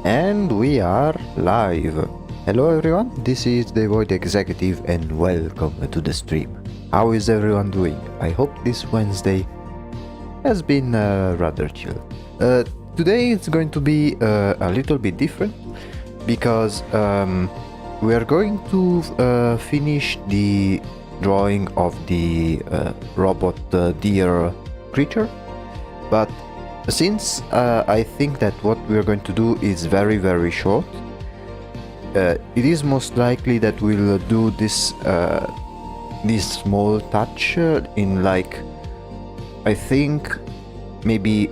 And we are live. Hello everyone, this is the Void Executive and welcome to the stream. How is everyone doing? I hope this Wednesday has been rather chill. Today it's going to be a little bit different because we are going to finish the drawing of the robot deer creature, but since I think that what we are going to do is very short, it is most likely that we'll do this small touch in like, I think maybe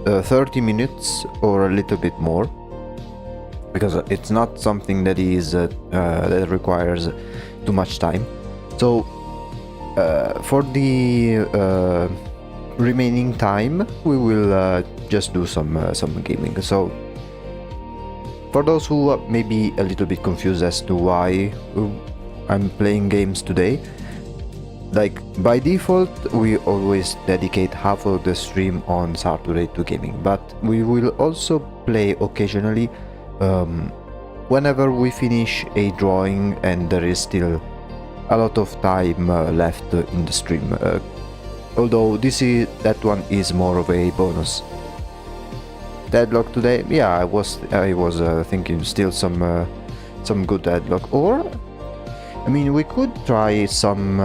30 minutes or a little bit more, because it's not something that is that requires too much time. So for the remaining time we will just do some gaming. So for those who may be a little bit confused as to why I'm playing games today, like by default we always dedicate half of the stream on Saturday to gaming, but we will also play occasionally whenever we finish a drawing and there is still a lot of time left in the stream. Although that one is more of a bonus. Deadlock today, yeah, I was thinking still some good deadlock, or I mean we could try some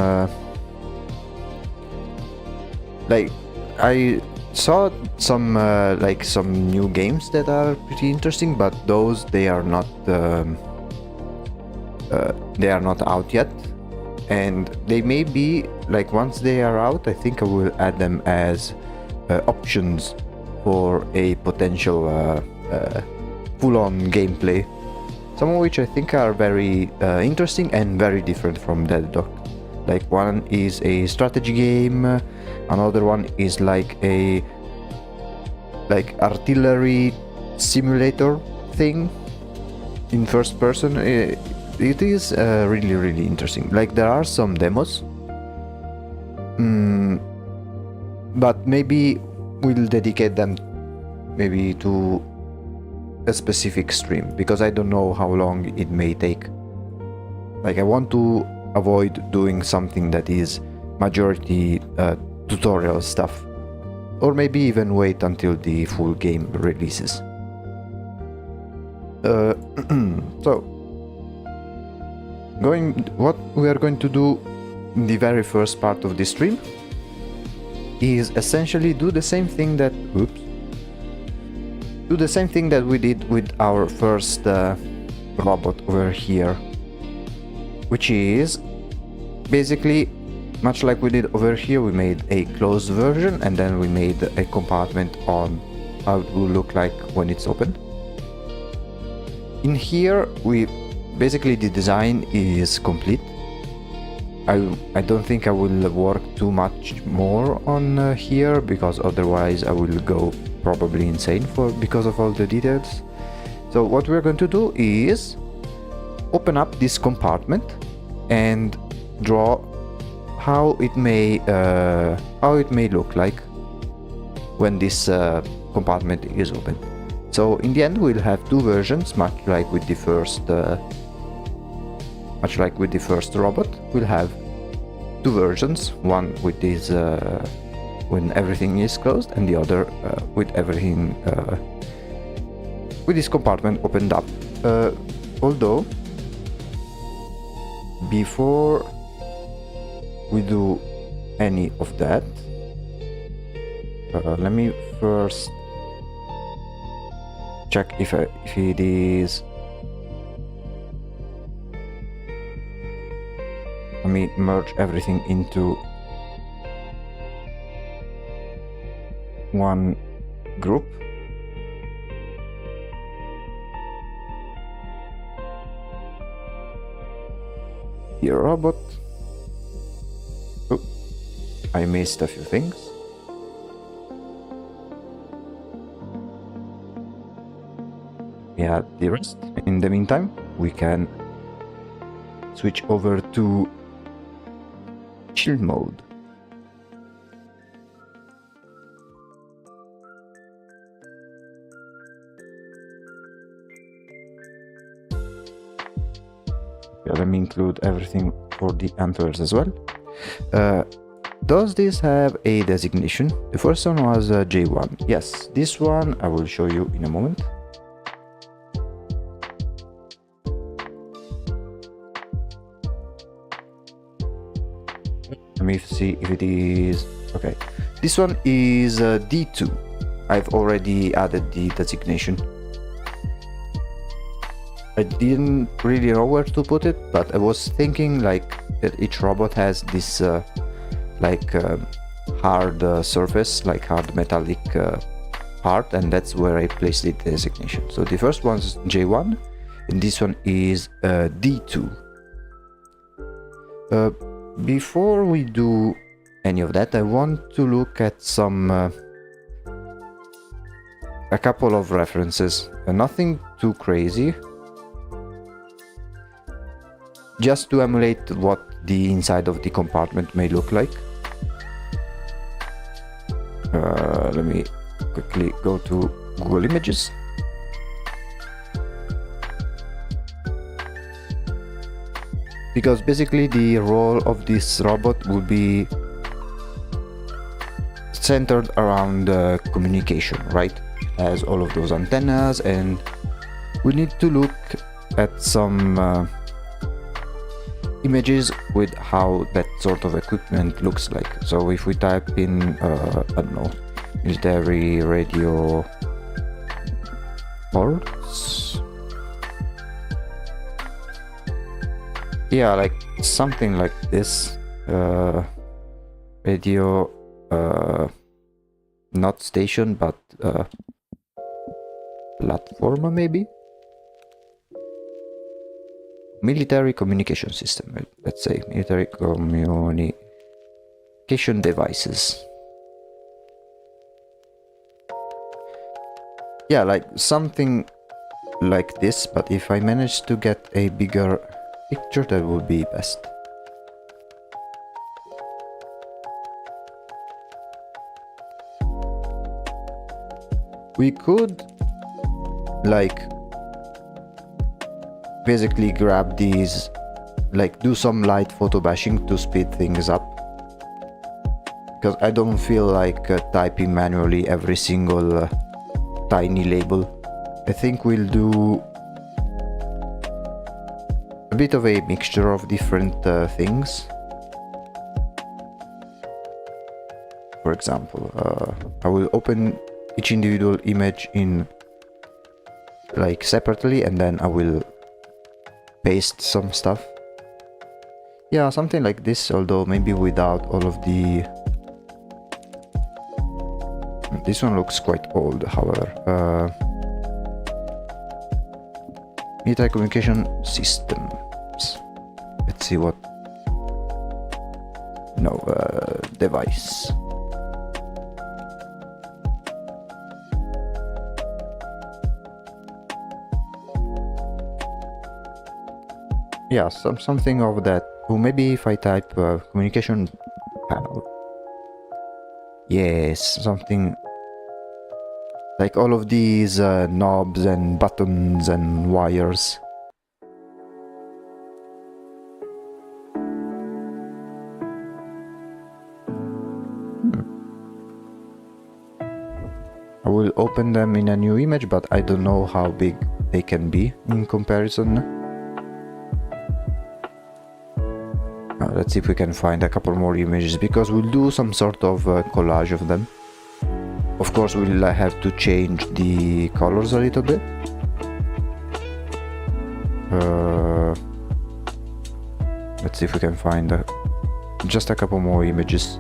like I saw some like some new games that are pretty interesting, but those they are not out yet. And they may be, like, once they are out, I think I will add them as options for a potential full-on gameplay. Some of which I think are very interesting and very different from Deadlock. Like, one is a strategy game, another one is like a artillery simulator thing in first person. It is really interesting. Like, there are some demos, but maybe we'll dedicate them maybe to a specific stream, because I don't know how long it may take. Like, I want to avoid doing something that is majority tutorial stuff, or maybe even wait until the full game releases. So what we are going to do in the very first part of this stream is essentially do the same thing that we did with our first robot over here, which is basically much like we did over here. We made a closed version and then we made a compartment on how it will look like when it's open. In here basically the design is complete. I don't think I will work too much more on here, because otherwise I will go probably insane because of all the details. So what we're going to do is open up this compartment and draw how it may look like when this compartment is open. So in the end we'll have two versions, much like with the first robot. We'll have two versions, one with this when everything is closed, and the other with everything with this compartment opened up. Although before we do any of that, let me first check if it is. Let me merge everything into one group. Here, robot. Oh, I missed a few things. Yeah, the rest. In the meantime, we can switch over to chill mode. Yeah, let me include everything for the antlers as well. Does this have a designation? The first one was J1. Yes, this one I will show you in a moment. Let me see if it is. Okay, this one is D2. I've already added the designation. I didn't really know where to put it, but I was thinking like that each robot has this hard surface, like hard metallic part, and that's where I placed the designation. So the first one's J1 and this one is D2. Before we do any of that, I want to look at a couple of references, nothing too crazy, just to emulate what the inside of the compartment may look like. Let me quickly go to Google Images. Because basically the role of this robot will be centered around communication, right? It has all of those antennas, and we need to look at some images with how that sort of equipment looks like. So if we type in I don't know, military radio ports, yeah, like something like this, radio not station but platform, maybe military communication system, let's say military communication devices. Yeah, like something like this, but if I manage to get a bigger picture, that would be best. We could like basically grab these, like do some light photo bashing to speed things up, because I don't feel like typing manually every single tiny label. I think we'll do a bit of a mixture of different things. For example, I will open each individual image in like separately, and then I will paste some stuff. Yeah, something like this, although maybe without all of the... This one looks quite old, however. Military communication systems. Let's see what... No, device. Yeah, something of that. Or maybe if I type communication panel. Yes, something like all of these knobs and buttons and wires. I will open them in a new image, but I don't know how big they can be in comparison. Let's see if we can find a couple more images, because we'll do some sort of collage of them. Of course, we'll have to change the colors a little bit. Let's see if we can find just a couple more images.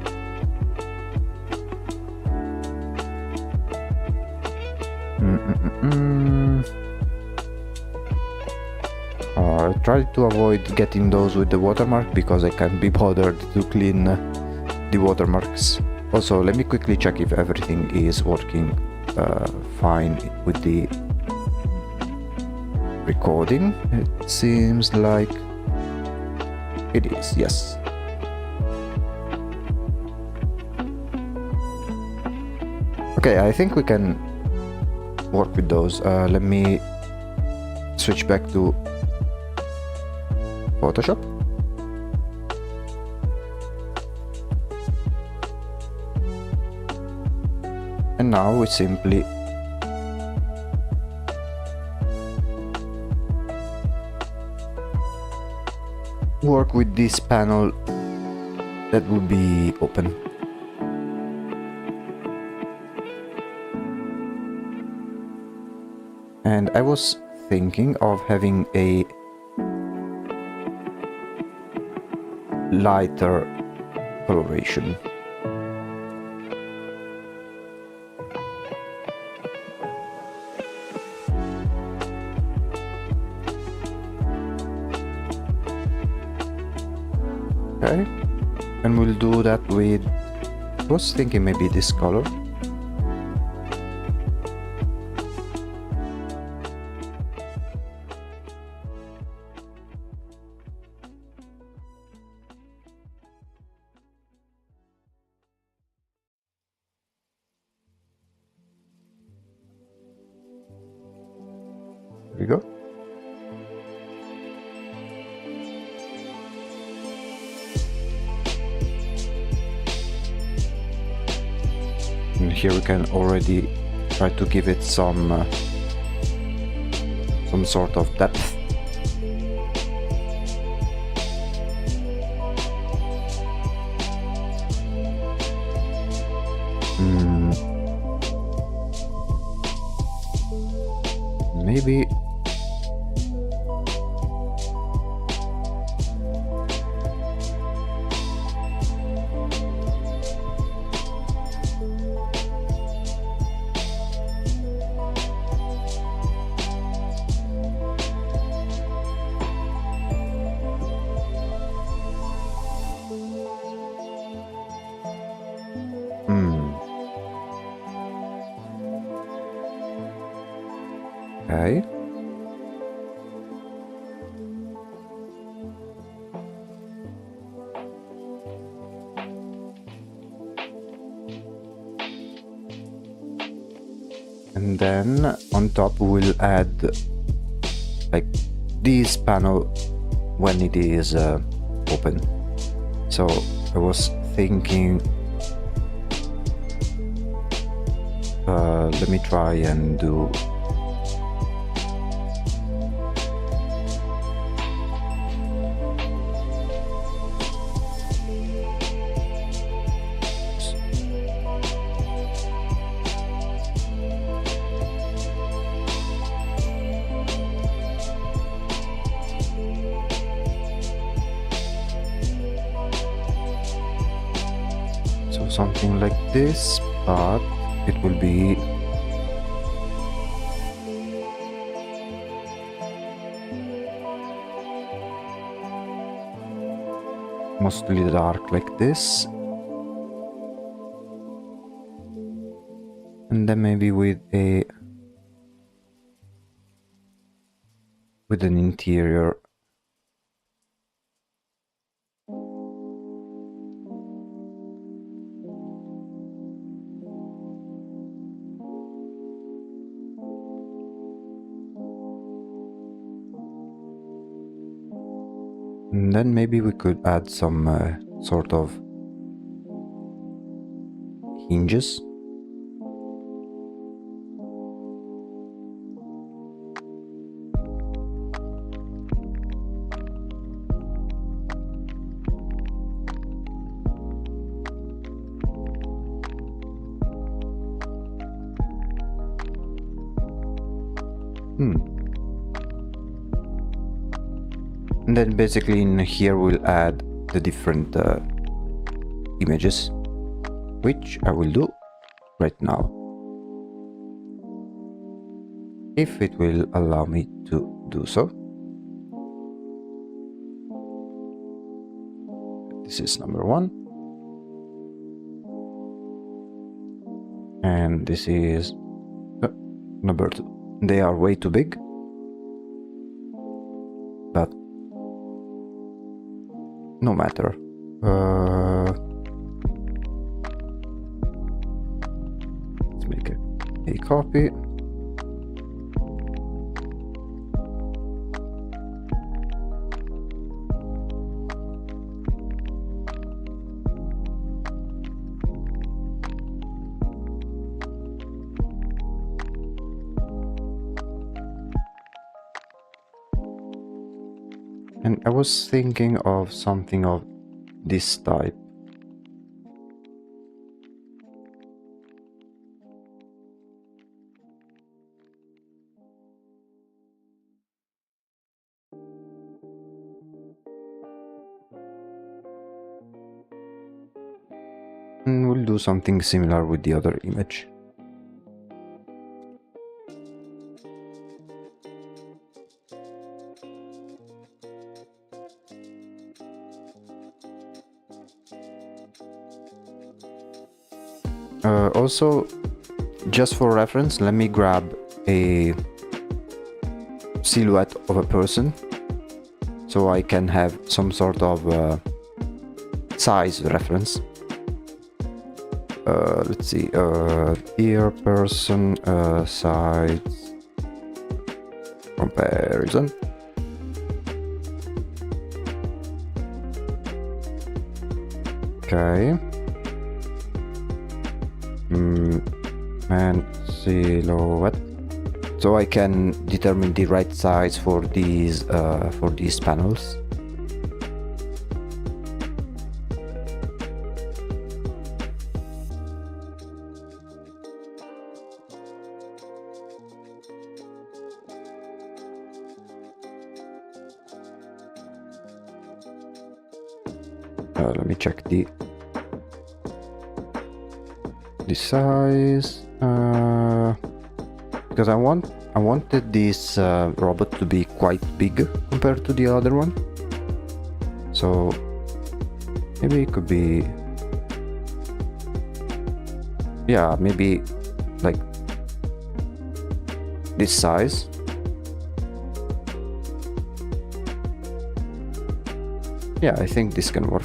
I tried to avoid getting those with the watermark because I can't be bothered to clean the watermarks. Also, let me quickly check if everything is working fine with the recording. It seems like it is, yes. Okay, I think we can work with those. Let me switch back to Photoshop. And now we simply work with this panel that will be open. And I was thinking of having a lighter coloration. Okay, and we'll do that with, I was thinking maybe this color. There we go. And here we can already try to give it some sort of depth. Maybe okay. And then on top we'll add like this panel when it is open. So I was thinking, let me try and do something like this, but it will be mostly dark like this, and then maybe with an interior. And then maybe we could add some sort of hinges. And then basically in here we'll add the different images, which I will do right now, if it will allow me to do so. This is number 1, and this is number 2. They are way too big, but no matter. Let's make a copy. And I was thinking of something of this type. And we'll do something similar with the other image. Also, just for reference, let me grab a silhouette of a person so I can have some sort of size reference. Let's see, here person size comparison. Okay. And silhouette, so I can determine the right size for these panels. Let me check the size, because I wanted this robot to be quite big compared to the other one, so maybe it could be, yeah, maybe like this size. Yeah, I think this can work.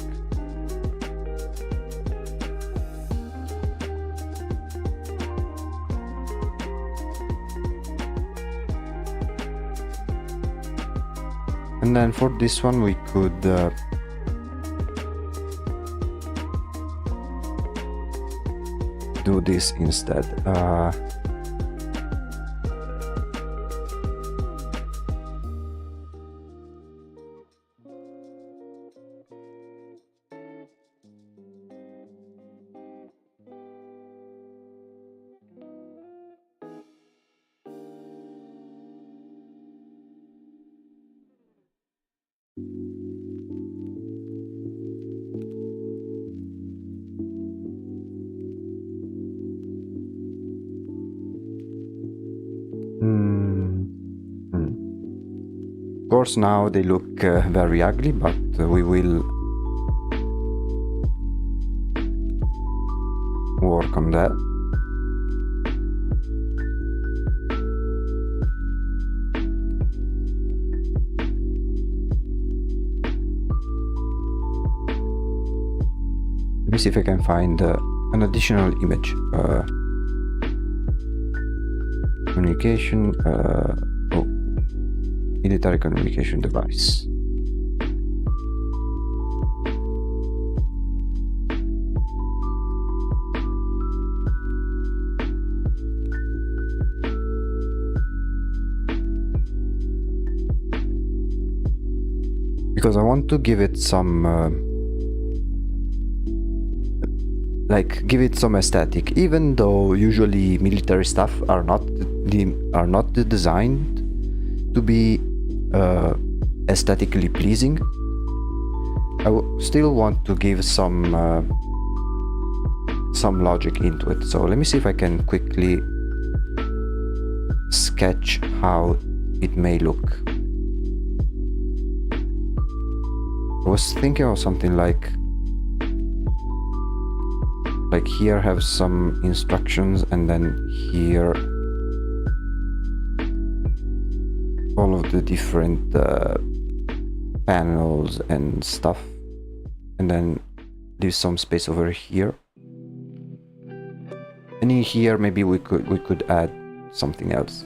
And then for this one we could do this instead. Of course, now they look very ugly, but we will work on that. Let me see if I can find an additional image. Communication. Military communication device. Because I want to give it some give it some aesthetic, even though usually military stuff are not designed to be aesthetically pleasing, I still want to give some logic into it. So let me see if I can quickly sketch how it may look. I was thinking of something like here have some instructions, and then here all of the different panels and stuff, and then leave some space over here, and in here maybe we could add something else.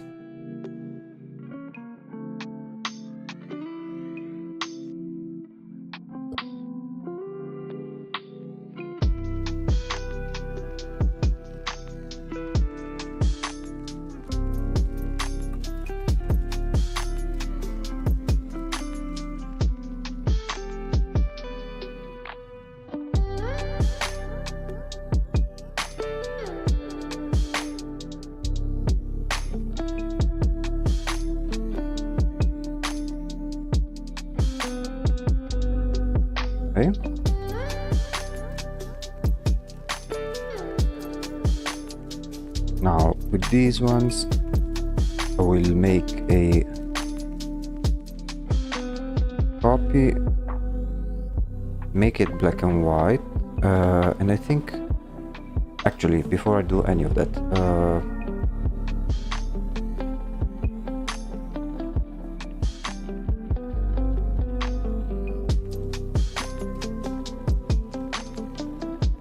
Okay. Now with these ones I will make a copy, make it black and white, and I think actually before I do any of that,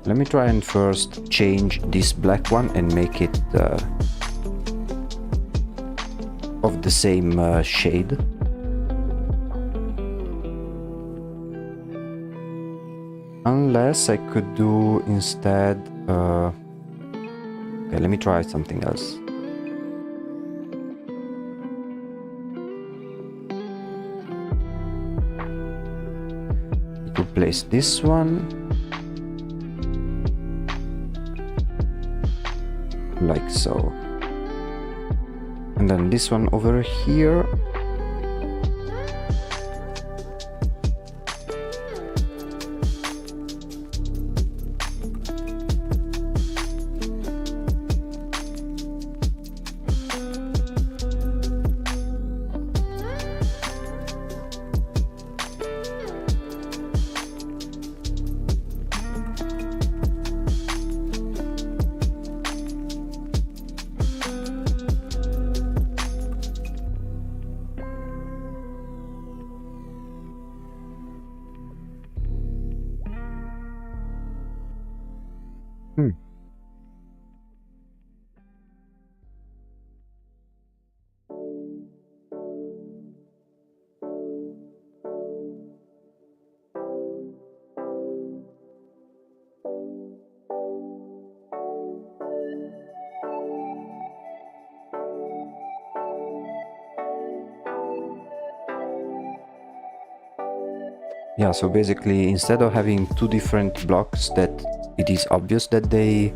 let me try and first change this black one and make it of the same shade. Unless I could do instead, okay, let me try something else. We could place this one like so, and then this one over here. Yeah, so basically instead of having two different blocks that it is obvious that they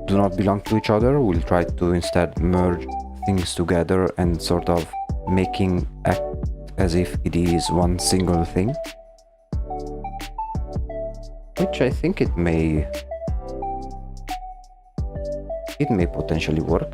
do not belong to each other, we'll try to instead merge things together and sort of making act as if it is one single thing, which I think it may potentially work.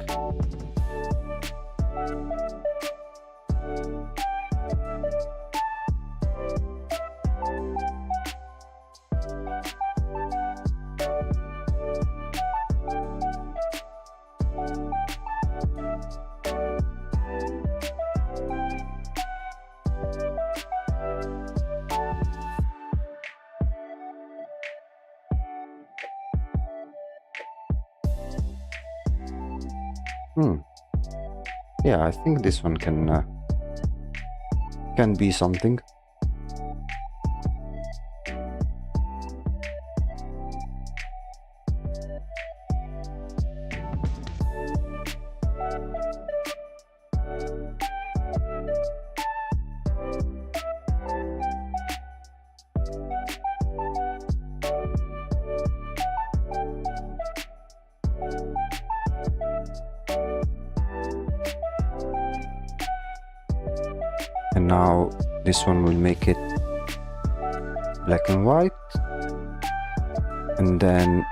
Yeah, I think this one can be something. And now this one will make it black and white, and then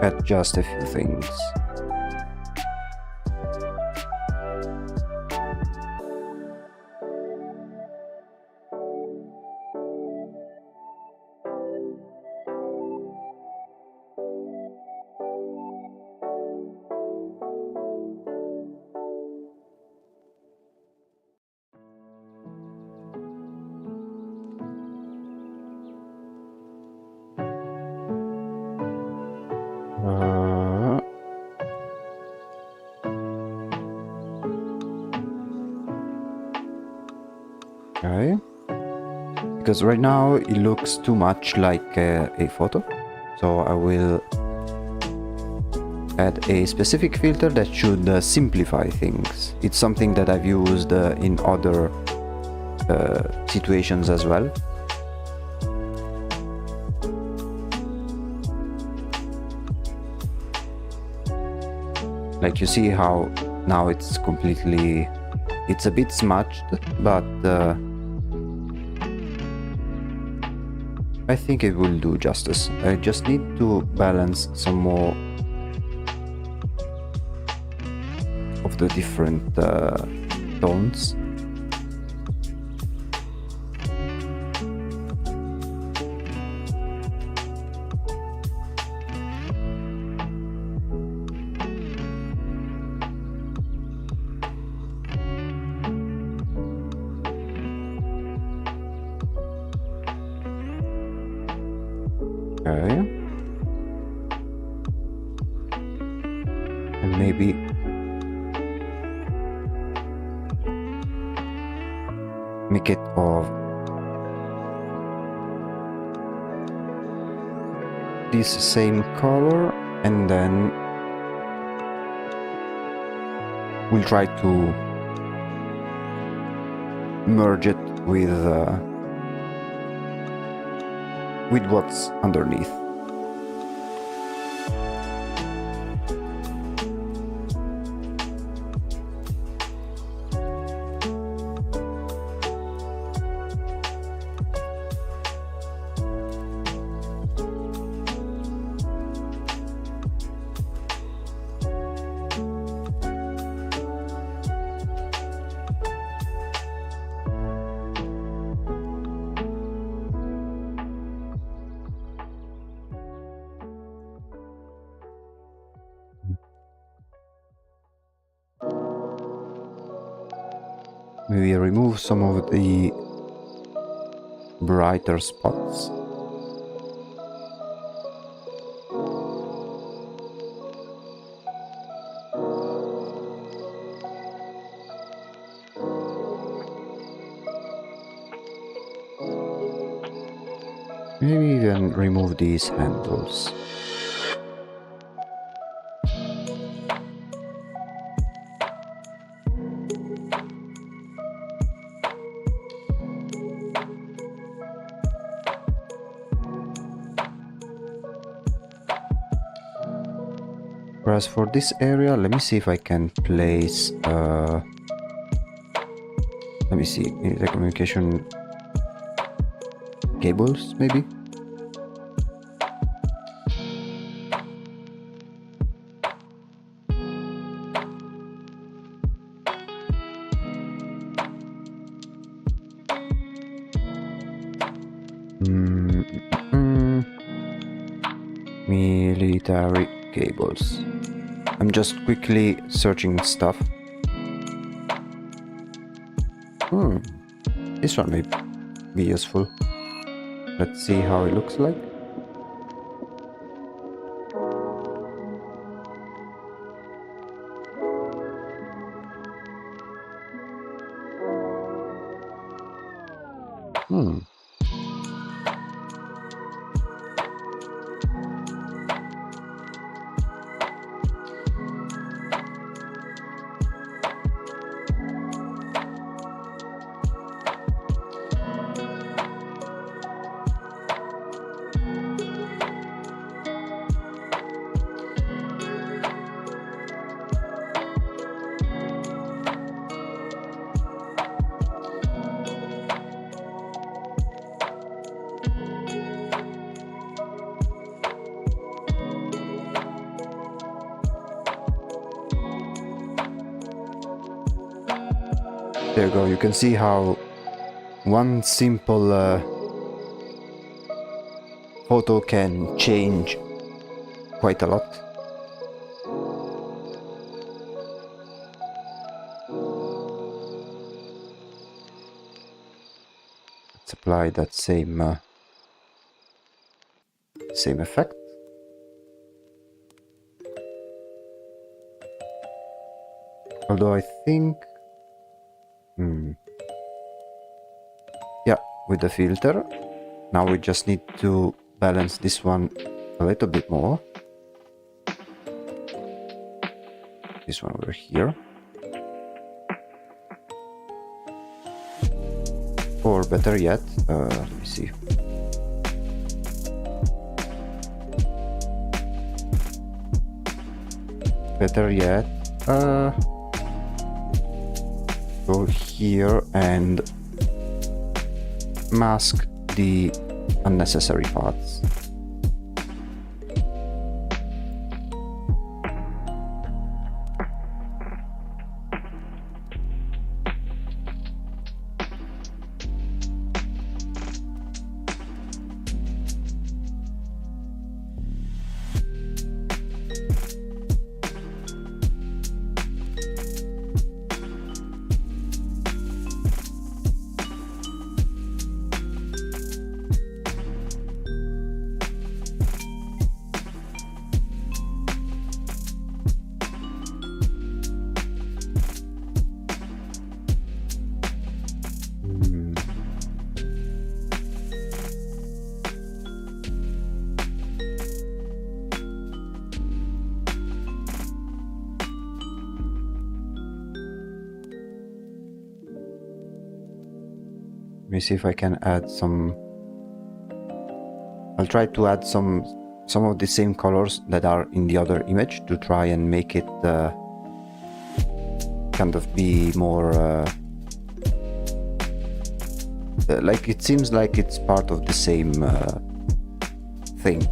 add just a few things. Okay, because right now it looks too much like a photo, so I will add a specific filter that should simplify things. It's something that I've used in other situations as well. Like you see how now it's a bit smudged, but I think it will do justice. I just need to balance some more of the different tones. Okay. And maybe make it of this same color, and then we'll try to merge it with what's underneath. Maybe remove some of the brighter spots. Maybe even remove these handles. Whereas for this area, let me see if I can place let me see, the communication cables maybe. Military cables. I'm just quickly searching stuff. This one may be useful. Let's see how it looks like. There you go. You can see how one simple photo can change quite a lot. Let's apply that same effect. Although I think, yeah, with the filter. Now we just need to balance this one a little bit more. This one over here. Or better yet, let me see. Better yet, go here and mask the unnecessary parts. Let me see if I can add some. I'll try to add some of the same colors that are in the other image to try and make it kind of be more like it seems like it's part of the same thing.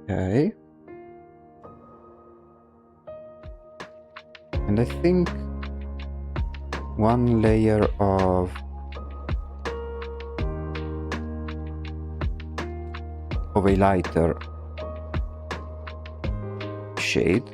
Okay. And I think one layer of a lighter shade.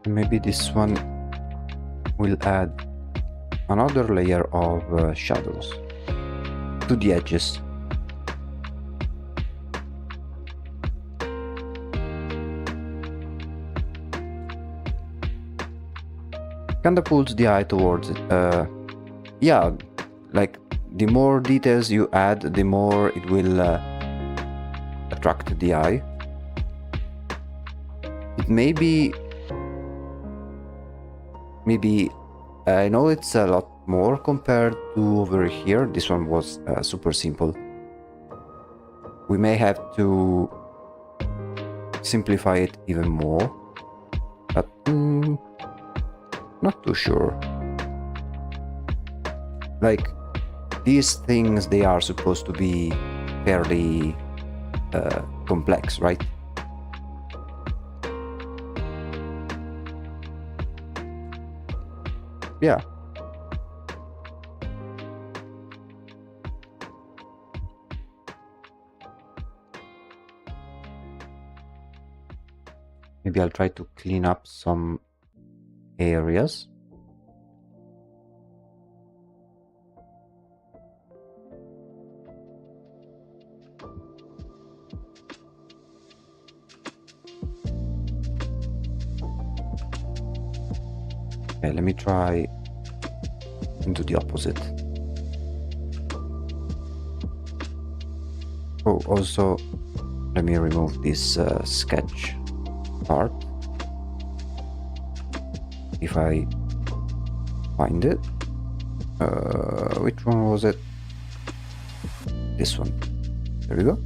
Maybe this one will add another layer of shadows to the edges. Kinda pulls the eye towards it. Yeah, like the more details you add, the more it will attract the eye. It may be. Maybe I know it's a lot more compared to over here. This one was super simple. We may have to simplify it even more, but not too sure. Like these things, they are supposed to be fairly complex, right? Yeah. Maybe I'll try to clean up some areas. Okay, let me try and do the opposite. Oh, also, let me remove this sketch part. If I find it. Which one was it? This one. There we go.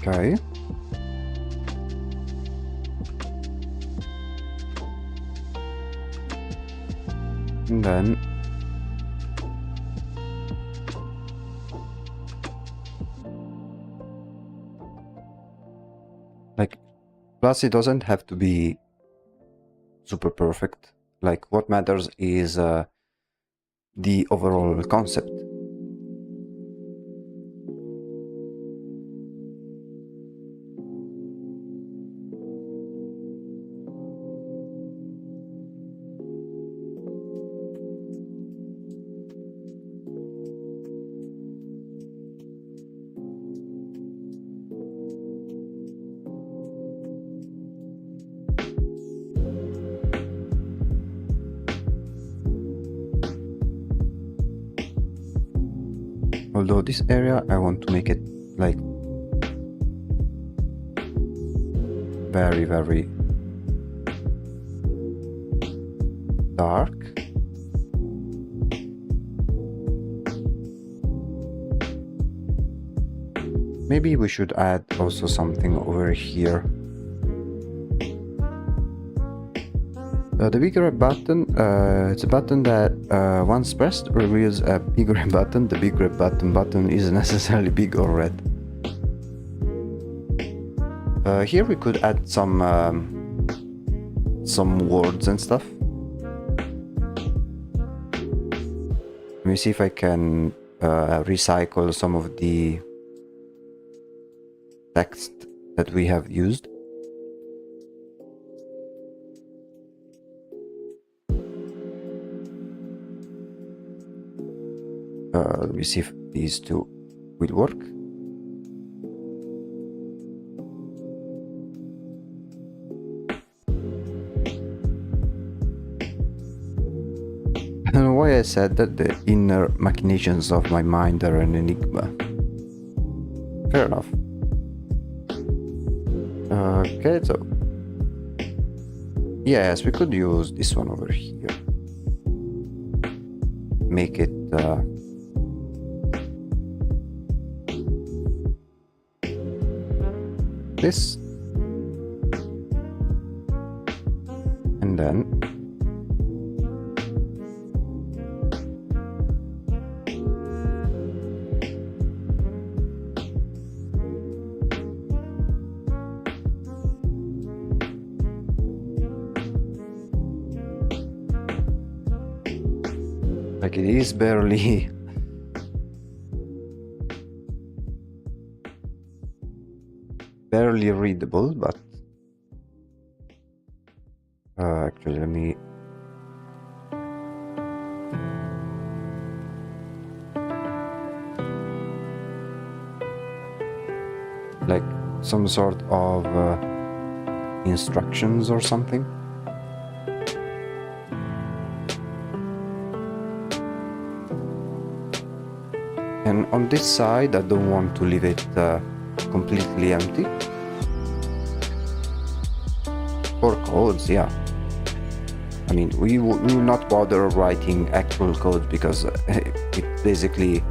Okay. And then like, plus it doesn't have to be super perfect. Like, what matters is the overall concept. Although this area, I want to make it like very, very dark. Maybe we should add also something over here. The big red button, it's a button that once pressed reveals a big red button. The big red button isn't necessarily big or red. Here we could add some words and stuff. Let me see if I can recycle some of the text that we have used. Let me see if these two will work. I don't know why I said that the inner machinations of my mind are an enigma. Fair enough. Okay, so yes, we could use this one over here. Make it this, and then like it is barely readable, but actually let me like some sort of instructions or something. And on this side I don't want to leave it completely empty. Or codes, yeah. I mean, we will not bother writing actual code because it's basically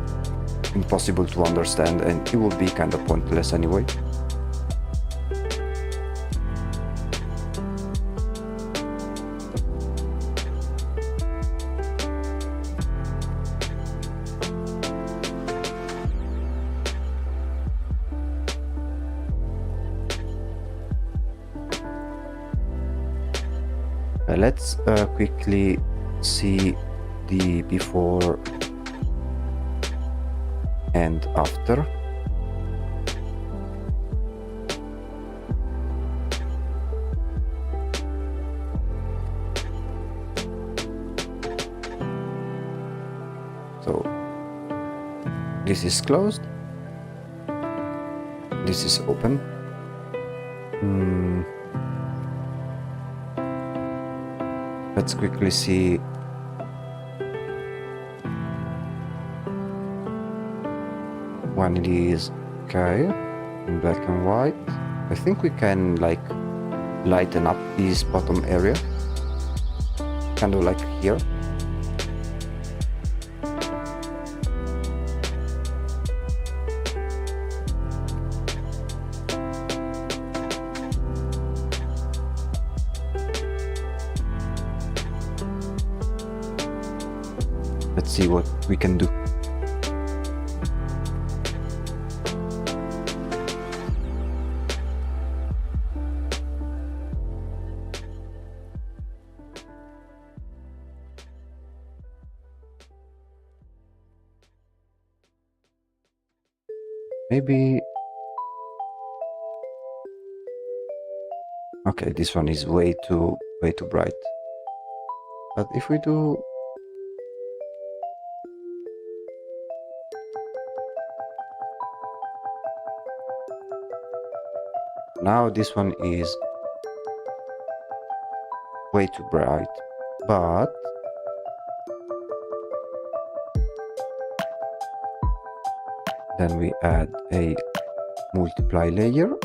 impossible to understand and it will be kind of pointless anyway. Let's quickly see the before and after. So this is closed, this is open. Let's quickly see one it is okay in black and white. I think we can like lighten up this bottom area, kind of like here. Let's see what we can do. Maybe... Okay, this one is way too bright. But if we do... Now this one is way too bright, but then we add a multiply layer.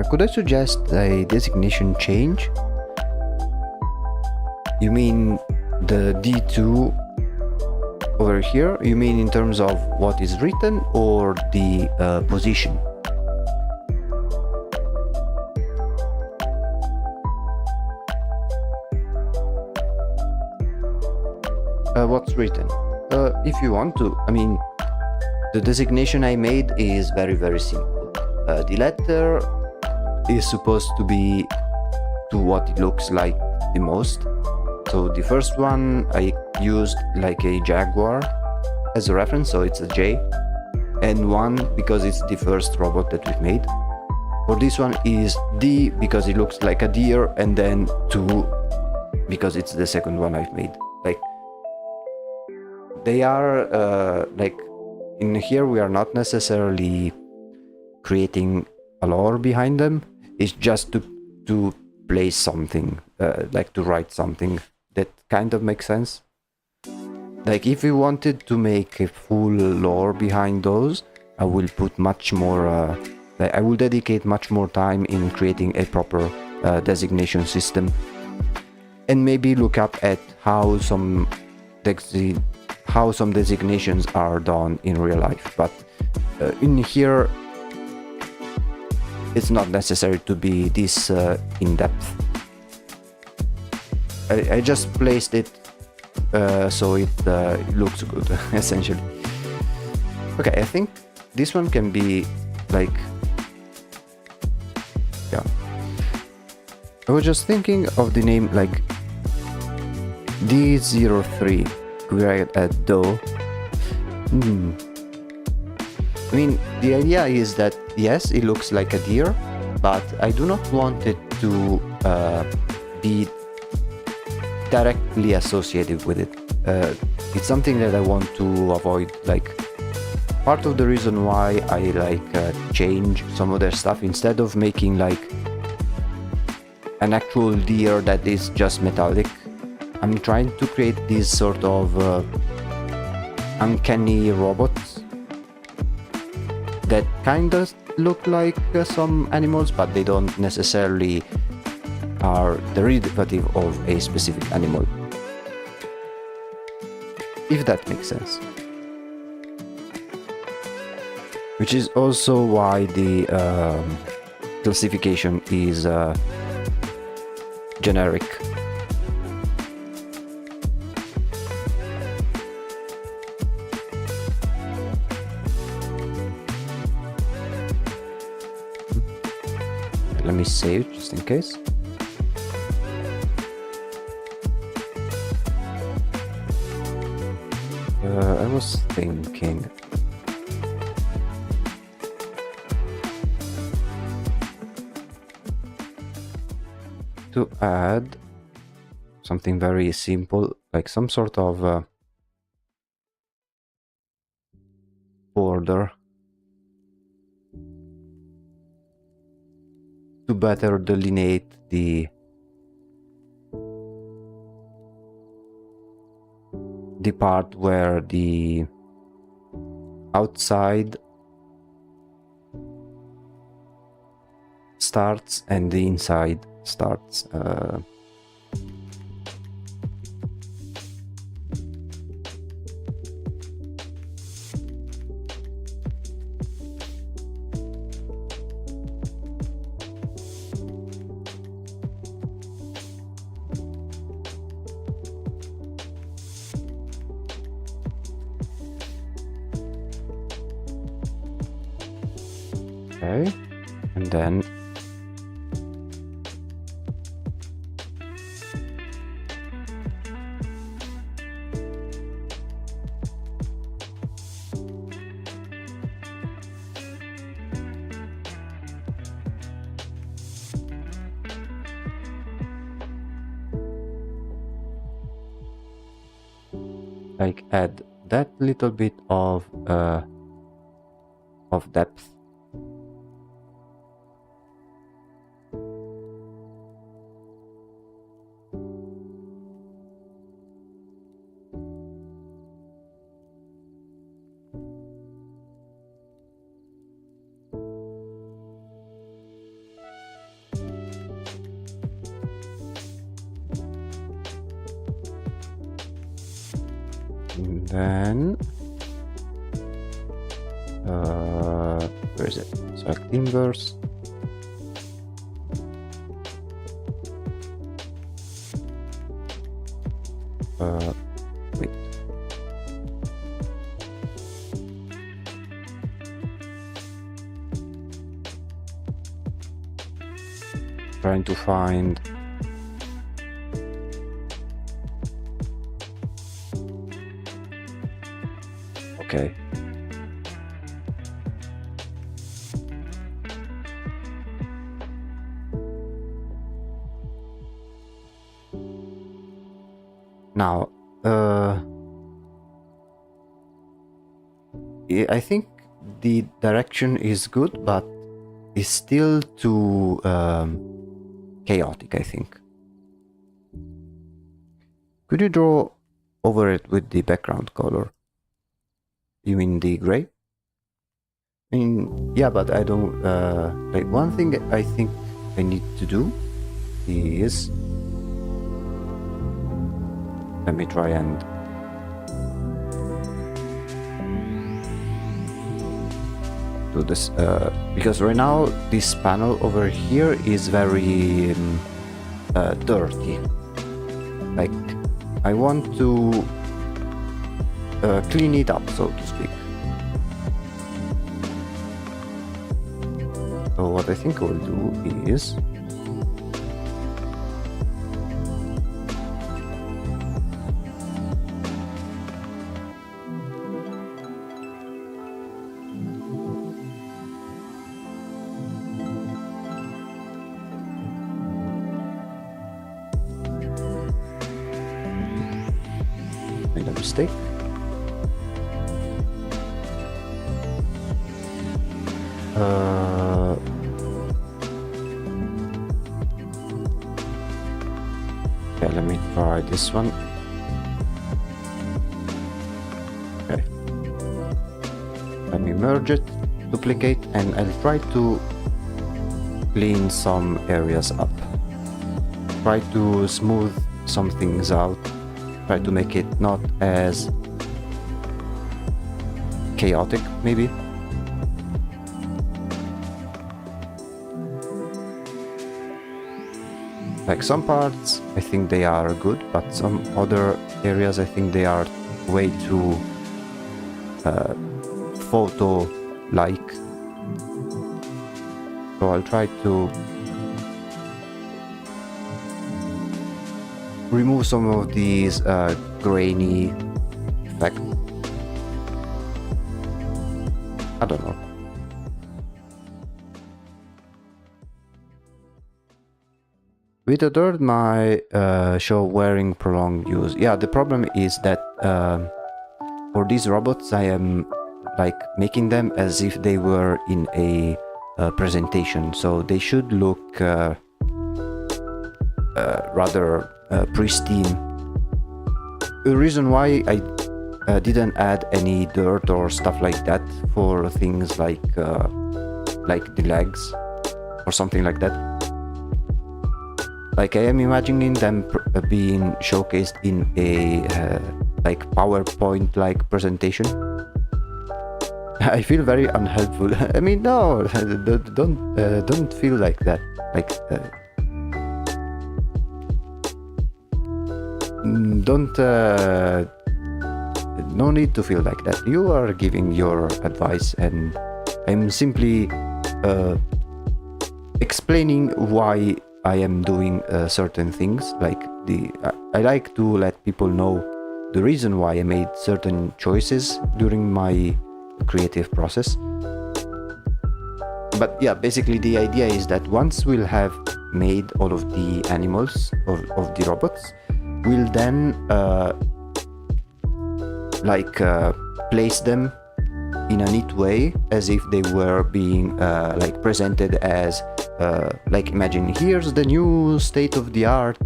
Could I suggest a designation change? You mean the D2 over here? You mean in terms of what is written or the position? What's written? If you want to, I mean, the designation I made is very simple. The letter is supposed to be to what it looks like the most. So the first one I used like a jaguar as a reference, so it's a J, and 1 because it's the first robot that we've made. For this one is D because it looks like a deer, and then 2 because it's the second one I've made. Like they are like in here we are not necessarily creating a lore behind them. It's just to place something, like to write something that kind of makes sense. Like if we wanted to make a full lore behind those, I will put much more, I will dedicate much more time in creating a proper designation system, and maybe look up at how some designations are done in real life. But in here, it's not necessary to be this in-depth. I just placed it so it looks good, essentially. Okay, I think this one can be like... Yeah. I was just thinking of the name like D03, right at Do. I mean, the idea is that, yes, it looks like a deer, but I do not want it to be directly associated with it. It's something that I want to avoid, like part of the reason why I like change some of their stuff instead of making like an actual deer that is just metallic. I'm trying to create these sort of uncanny robots that kind of look like some animals, but they don't necessarily are the derivative of a specific animal, if that makes sense. Which is also why the classification is generic. Let me save just in case. I was thinking to add something very simple, like some sort of border to better delineate the part where the outside starts and the inside starts. Okay, and then like add that little bit of depth. And then where is it? Select inverse. Wait. Trying to find okay. Now, I think the direction is good, but it's still too chaotic, I think. Could you draw over it with the background color? You mean the gray? I mean, yeah, but I don't, like, one thing I think I need to do is, let me try and do this, because right now this panel over here is very dirty. Like, I want to clean it up, so to speak. So what I think I will do is made a mistake. Okay, let me try this one. Okay. Let me merge it, duplicate, and I'll try to clean some areas up. Try to smooth some things out. Try to make it not as chaotic, maybe. Like some parts, I think they are good, but some other areas, I think they are way too photo-like. So I'll try to remove some of these grainy effects. I don't know. With the third, my show wearing prolonged use. Yeah, the problem is that for these robots, I am like making them as if they were in a presentation, so they should look rather pristine. The reason why I didn't add any dirt or stuff like that for things like the legs or something like that. Like I am imagining them being showcased in a like PowerPoint like presentation. I feel very unhelpful. I mean, no, don't feel like that. Like don't no need to feel like that. You are giving your advice, and I'm simply explaining why I am doing certain things. Like I like to let people know the reason why I made certain choices during my creative process. But yeah, basically the idea is that once we'll have made all of the animals of the robots, we'll then place them in a neat way, as if they were being like presented as like imagine here's the new state-of-the-art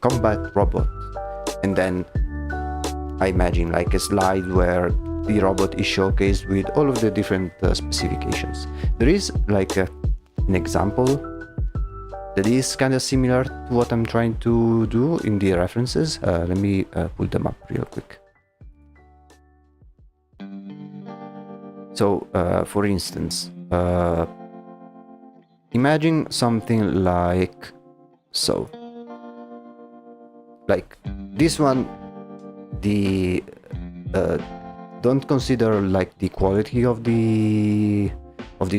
combat robot, and then I imagine like a slide where the robot is showcased with all of the different specifications. There is like an example that is kind of similar to what I'm trying to do in the references. Let me pull them up real quick. So, for instance, imagine something like so. Like this one, the don't consider like the quality of the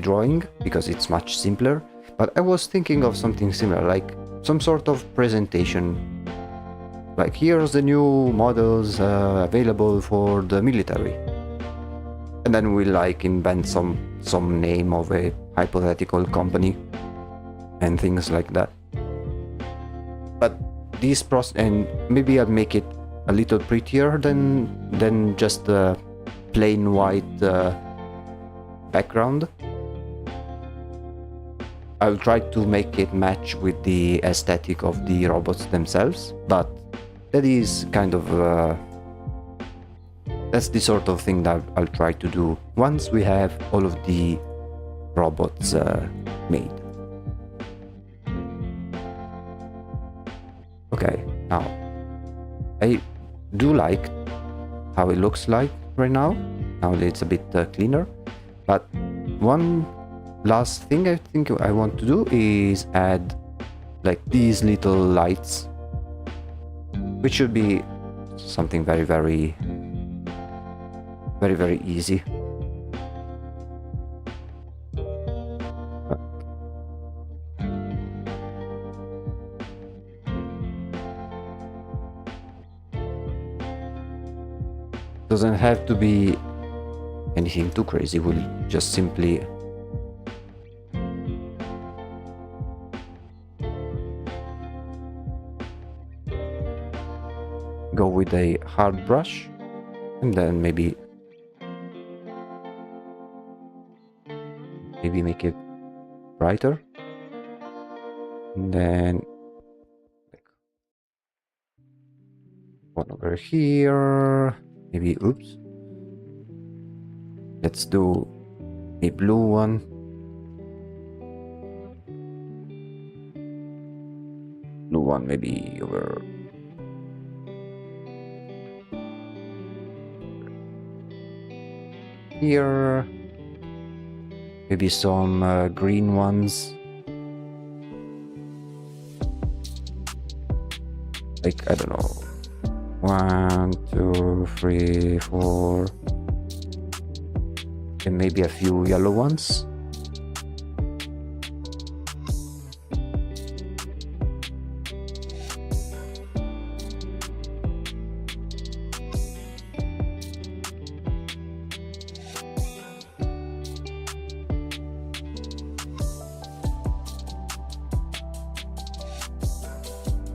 drawing because it's much simpler. But I was thinking of something similar, like some sort of presentation. Like here's the new models available for the military. And then we like invent some name of a hypothetical company and things like that. But this process, and maybe I'll make it a little prettier than just a plain white background. I'll try to make it match with the aesthetic of the robots themselves, but that is kind of that's the sort of thing that I'll try to do once we have all of the robots made. Okay, now I do like how it looks like right now. Now that it's a bit cleaner, but one last thing I think I want to do is add like these little lights, which should be something very easy. Doesn't have to be anything too crazy. We'll just simply go with a hard brush, and then maybe maybe make it brighter. And then like one over here. Maybe, oops. Let's do a blue one. Blue one maybe over here. Maybe some green ones. Like, I don't know. 1, 2, 3, 4. And maybe a few yellow ones.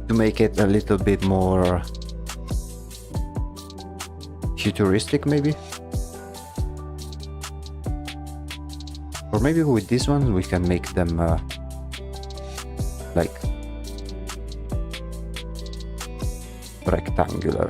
To make it a little bit more futuristic, maybe. Or maybe with this one we can make them like rectangular.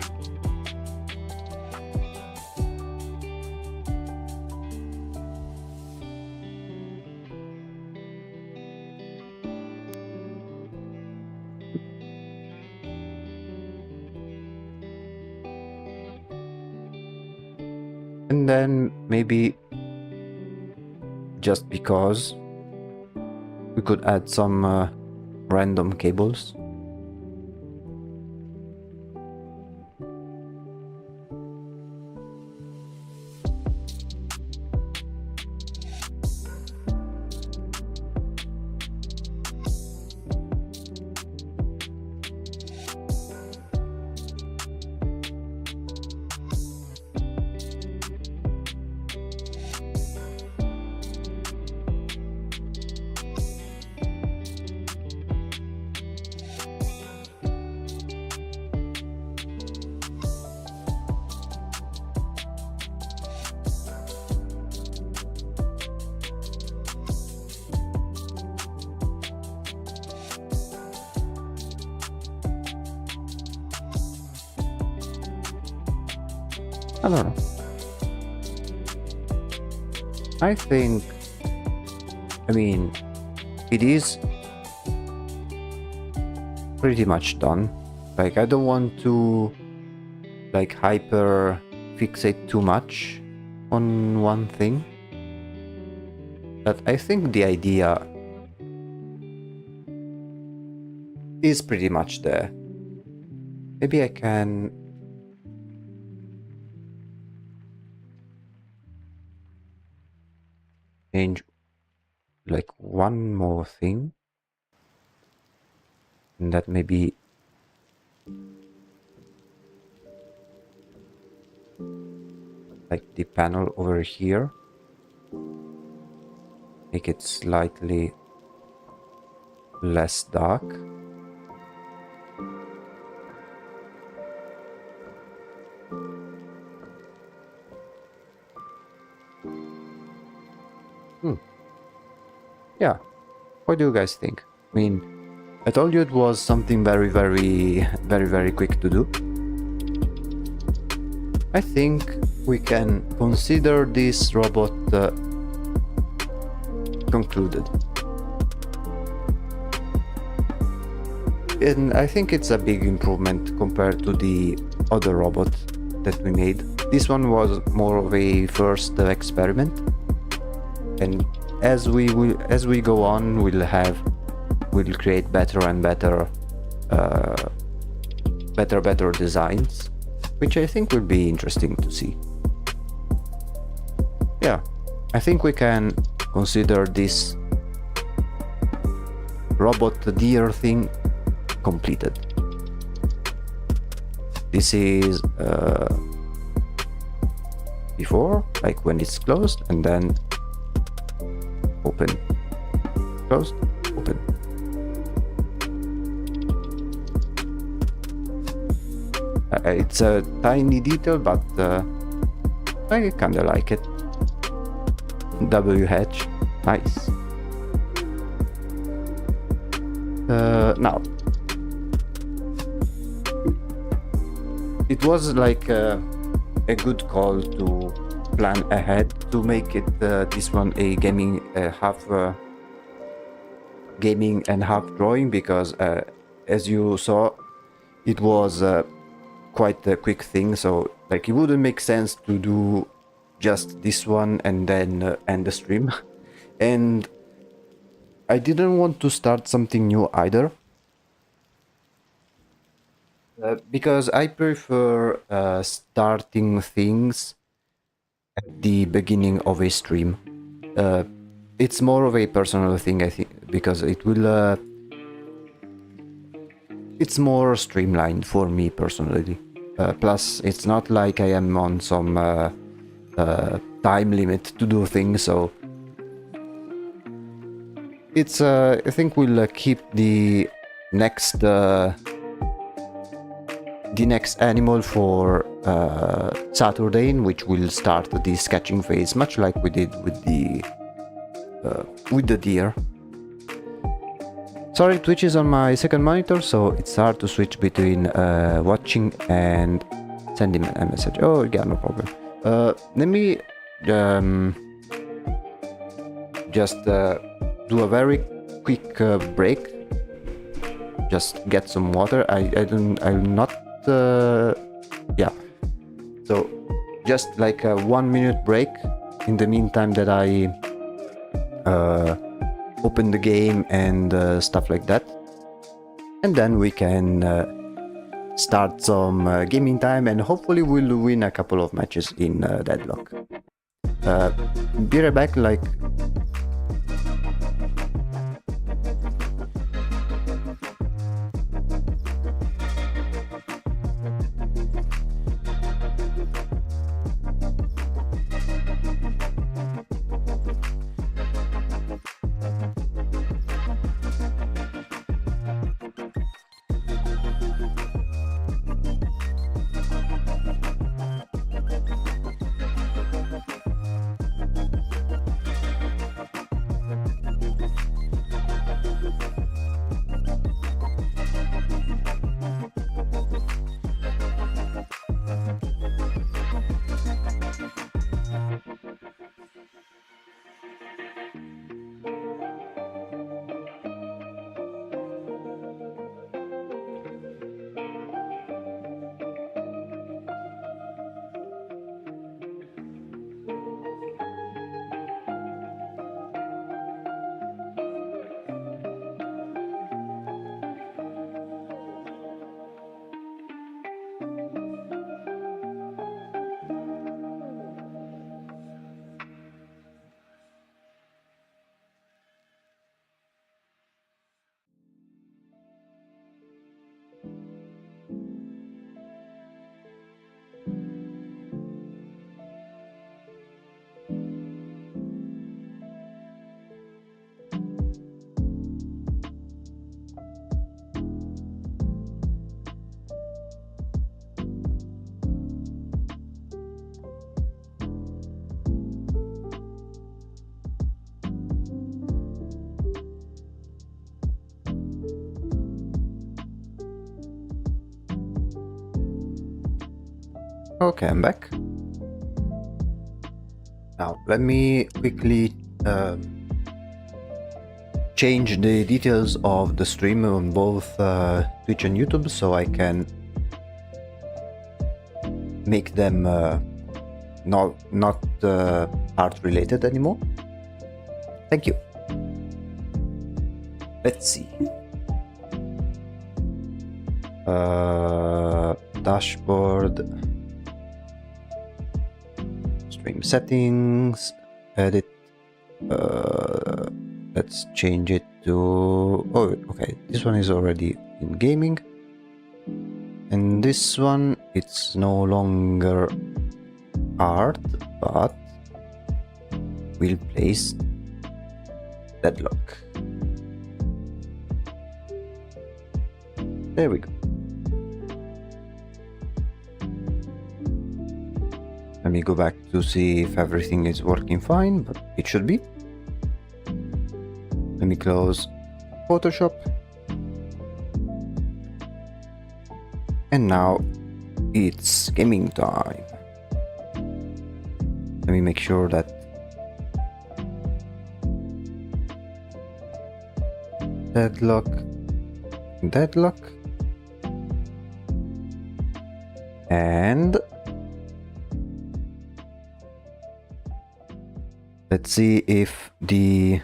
And then maybe, just because, we could add some random cables. I don't know. I think, I mean, it is pretty much done. Like, I don't want to like hyper fixate too much on one thing. But I think the idea is pretty much there. Maybe I can change like one more thing, and that maybe like the panel over here, make it slightly less dark. Yeah, what do you guys think? I mean, I told you it was something very quick to do. I think we can consider this robot concluded. And I think it's a big improvement compared to the other robot that we made. This one was more of a first experiment, and as we go on, we'll create better and better designs, which I think will be interesting to see. Yeah, I think we can consider this robot deer thing completed. This is before, like when it's closed, and then open, closed, open. It's a tiny detail, but I kinda like it. W hatch. Nice. Now, it was like a good call to plan ahead to make it this one a gaming half gaming and half drawing, because as you saw, it was quite a quick thing, so like it wouldn't make sense to do just this one and then end the stream. And I didn't want to start something new either, because I prefer starting things at the beginning of a stream. It's more of a personal thing, I think, because it will it's more streamlined for me personally. Plus, it's not like I am on some time limit to do things, so it's I think we'll keep the next animal for Saturday, in which we'll start the sketching phase, much like we did with the deer. Sorry, Twitch is on my second monitor, so it's hard to switch between watching and sending a message. Oh, yeah, no problem. Let me just do a very quick break. Just get some water. I'm not. Yeah. So, just like a 1 minute break. In the meantime, that I open the game and stuff like that, and then we can start some gaming time, and hopefully we'll win a couple of matches in Deadlock. Be right back, like. Okay, I'm back. Now, let me quickly change the details of the stream on both Twitch and YouTube, so I can make them not art related anymore. Thank you. Let's see. Dashboard. Stream settings, edit, let's change it to, oh okay, this one is already in gaming, and this one, it's no longer art, but we'll place Deadlock. There we go. Let me go back to see if everything is working fine, but it should be. Let me close Photoshop. And now it's gaming time. Let me make sure that deadlock. And let's see if the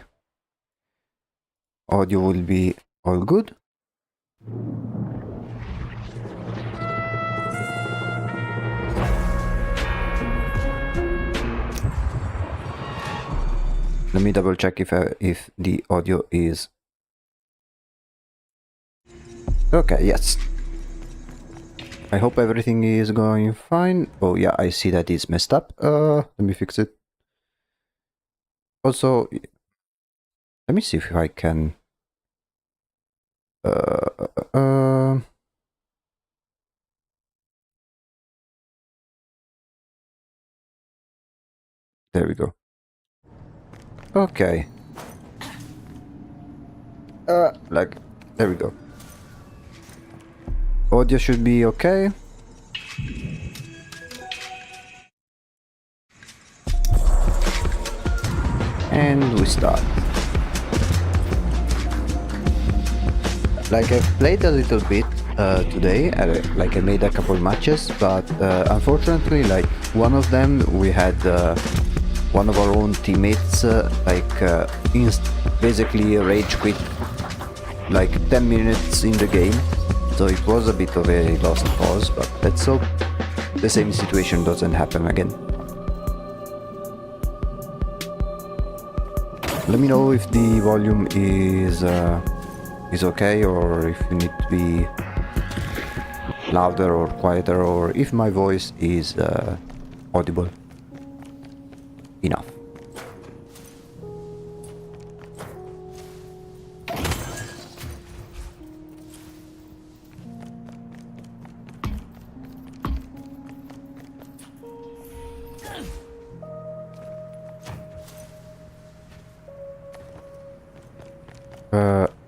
audio will be all good. Let me double check if the audio is okay. Yes. I hope everything is going fine. Oh yeah, I see that it's messed up. Let me fix it. Also, let me see if I can. There we go. Okay. Like, there we go. Audio should be okay. And we start. Like, I've played a little bit today. Like, I made a couple matches, but unfortunately, like, one of them we had one of our own teammates basically rage quit like 10 minutes in the game, so it was a bit of a lost cause, but let's hope the same situation doesn't happen again. Let me know if the volume is okay, or if you need to be louder or quieter, or if my voice is audible enough.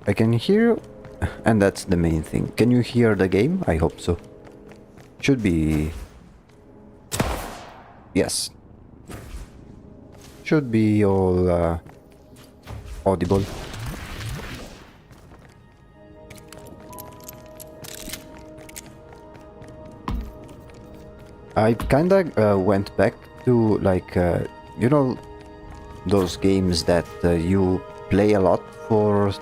I can hear, and that's the main thing. Can you hear the game? I hope so. Should be. Yes. Should be all audible. I kinda went back to like you know, those games that you play a lot for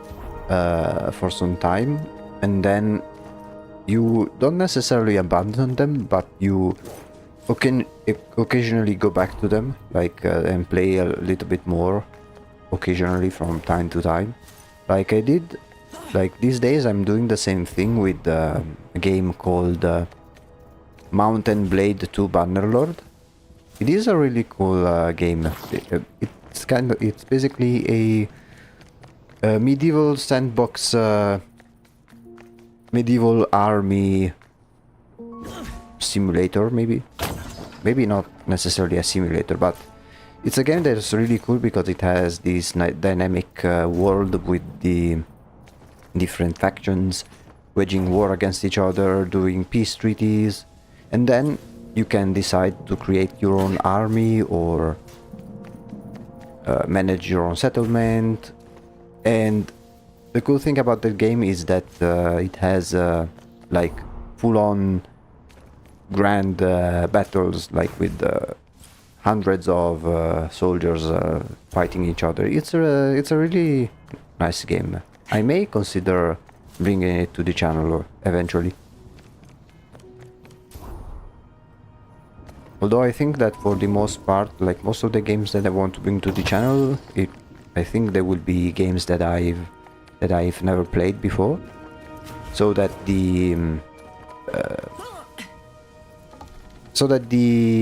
some time, and then you don't necessarily abandon them, but you occasionally go back to them, like and play a little bit more occasionally from time to time, like I did. Like these days I'm doing the same thing with a game called Mount & Blade 2 Bannerlord. It is a really cool game. It's basically a medieval sandbox, medieval army simulator, maybe not necessarily a simulator, but it's a game that is really cool because it has this dynamic world with the different factions waging war against each other, doing peace treaties, and then you can decide to create your own army or manage your own settlement. And the cool thing about the game is that it has like full-on grand battles, like with hundreds of soldiers fighting each other. It's a really nice game. I may consider bringing it to the channel eventually. Although I think that for the most part, like most of the games that I want to bring to the channel, I think there will be games that I've never played before, so that the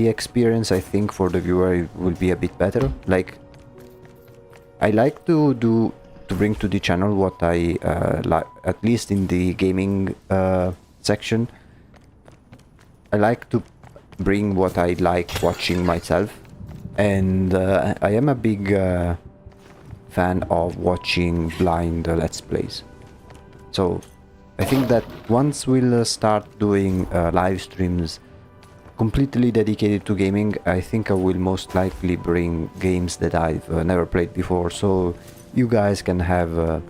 experience, I think, for the viewer will be a bit better. Like, I like to bring to the channel what I like, at least in the gaming section. I like to bring what I like watching myself, and I am a big fan of watching blind let's plays. So I think that once we'll start doing live streams completely dedicated to gaming, I think I will most likely bring games that I've never played before, so you guys can have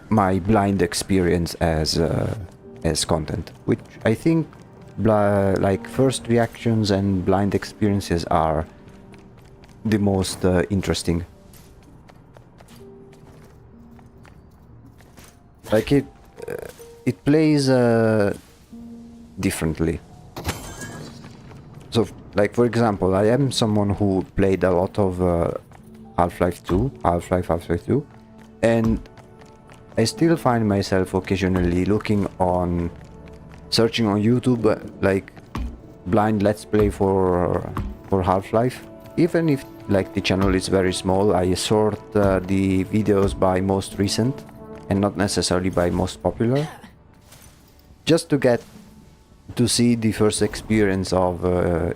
my blind experience as content, which I think like first reactions and blind experiences are the most interesting. Like it plays differently. So, like for example, I am someone who played a lot of Half-Life 2, Half-Life 2, and I still find myself occasionally searching on YouTube like blind let's play for Half-Life. Even if like the channel is very small, I sort the videos by most recent and not necessarily by most popular, just to get to see the first experience of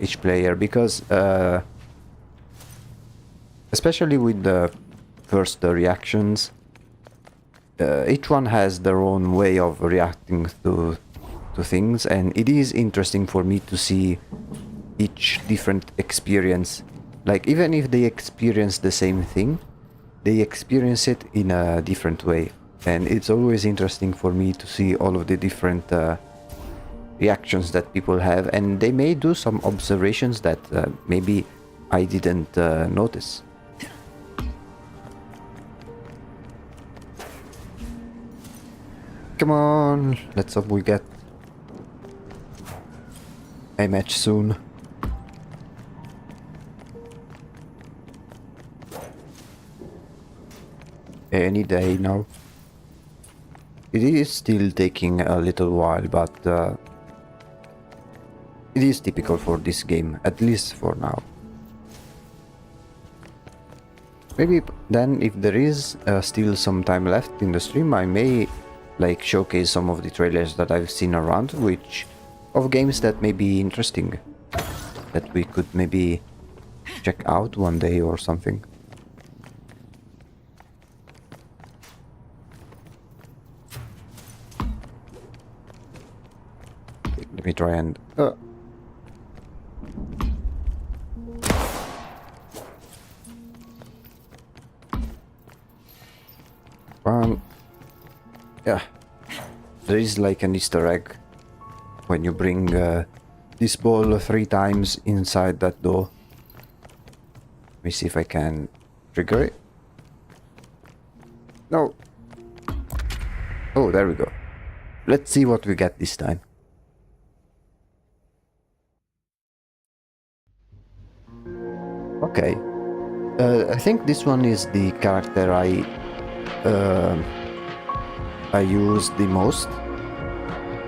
each player, because especially with the first reactions, each one has their own way of reacting to things, and it is interesting for me to see each different experience. Like even if they experience the same thing, they experience it in a different way, and it's always interesting for me to see all of the different reactions that people have, and they may do some observations that maybe I didn't notice. Come on, let's hope we get a match soon. Any day now. It is still taking a little while, but it is typical for this game, at least for now. Maybe then, if there is still some time left in the stream, I may like showcase some of the trailers that I've seen around, which of games that may be interesting, that we could maybe check out one day or something. Let me try and yeah, there is like an Easter egg when you bring this ball 3 times inside that door. Let me see if I can trigger it. No. Oh, there we go. Let's see what we get this time. Okay. I think this one is the character I use the most,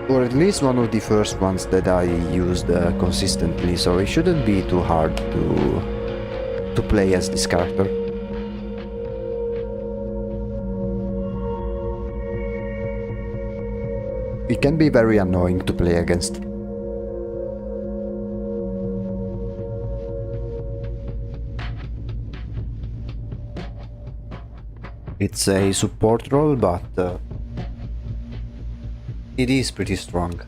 or at least one of the first ones that I used consistently, so it shouldn't be too hard to play as this character. It can be very annoying to play against. It's a support role, but it is pretty strong.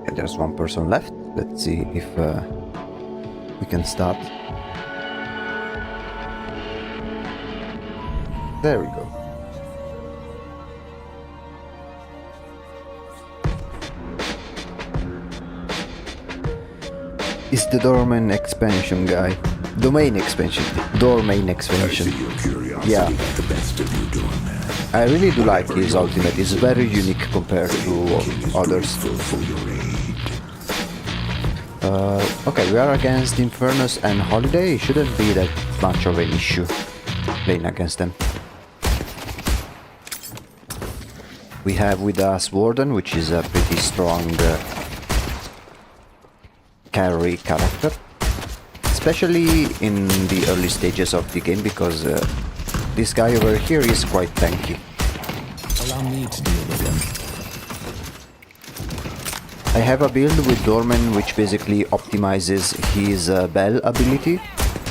Okay, there's one person left. Let's see if we can start. There we go. It's the domain expansion guy. Domain expansion. Domain expansion. Yeah. I really do like his ultimate. It's very unique compared to others. Okay, we are against Infernus and Holiday. It shouldn't be that much of an issue playing against them. We have with us Warden, which is a pretty strong carry character, especially in the early stages of the game, because this guy over here is quite tanky. Allow me to deal with him. I have a build with Dorman which basically optimizes his bell ability,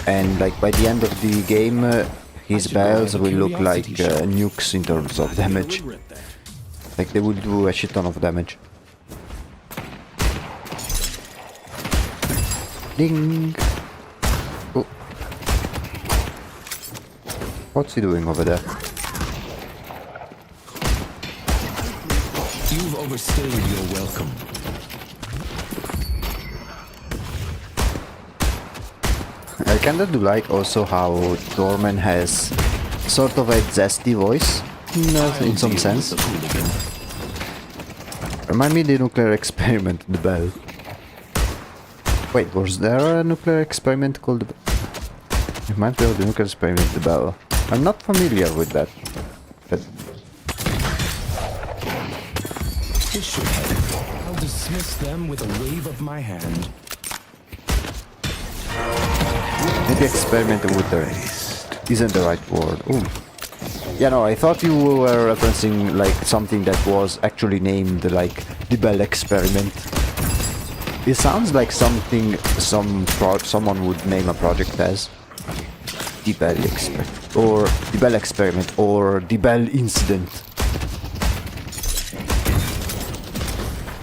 and like by the end of the game his bells will look like nukes in terms of damage. Like they will do a shit ton of damage. Ding! Oh. What's he doing over there? You've overstayed your welcome. I kinda do like also how Dorman has sort of a zesty voice, in some sense. Remind me the nuclear experiment, the bell. Wait, was there a nuclear experiment called the bell? It might be the nuclear experiment, the bell. I'm not familiar with that. But This should help. I'll dismiss them with a wave of my hand. maybe experiment with the isn't the right word. Ooh. Yeah, no, I thought you were referencing like something that was actually named like the Bell experiment. It sounds like something someone would name a project as the Bell experiment, or the Bell experiment, or the Bell incident.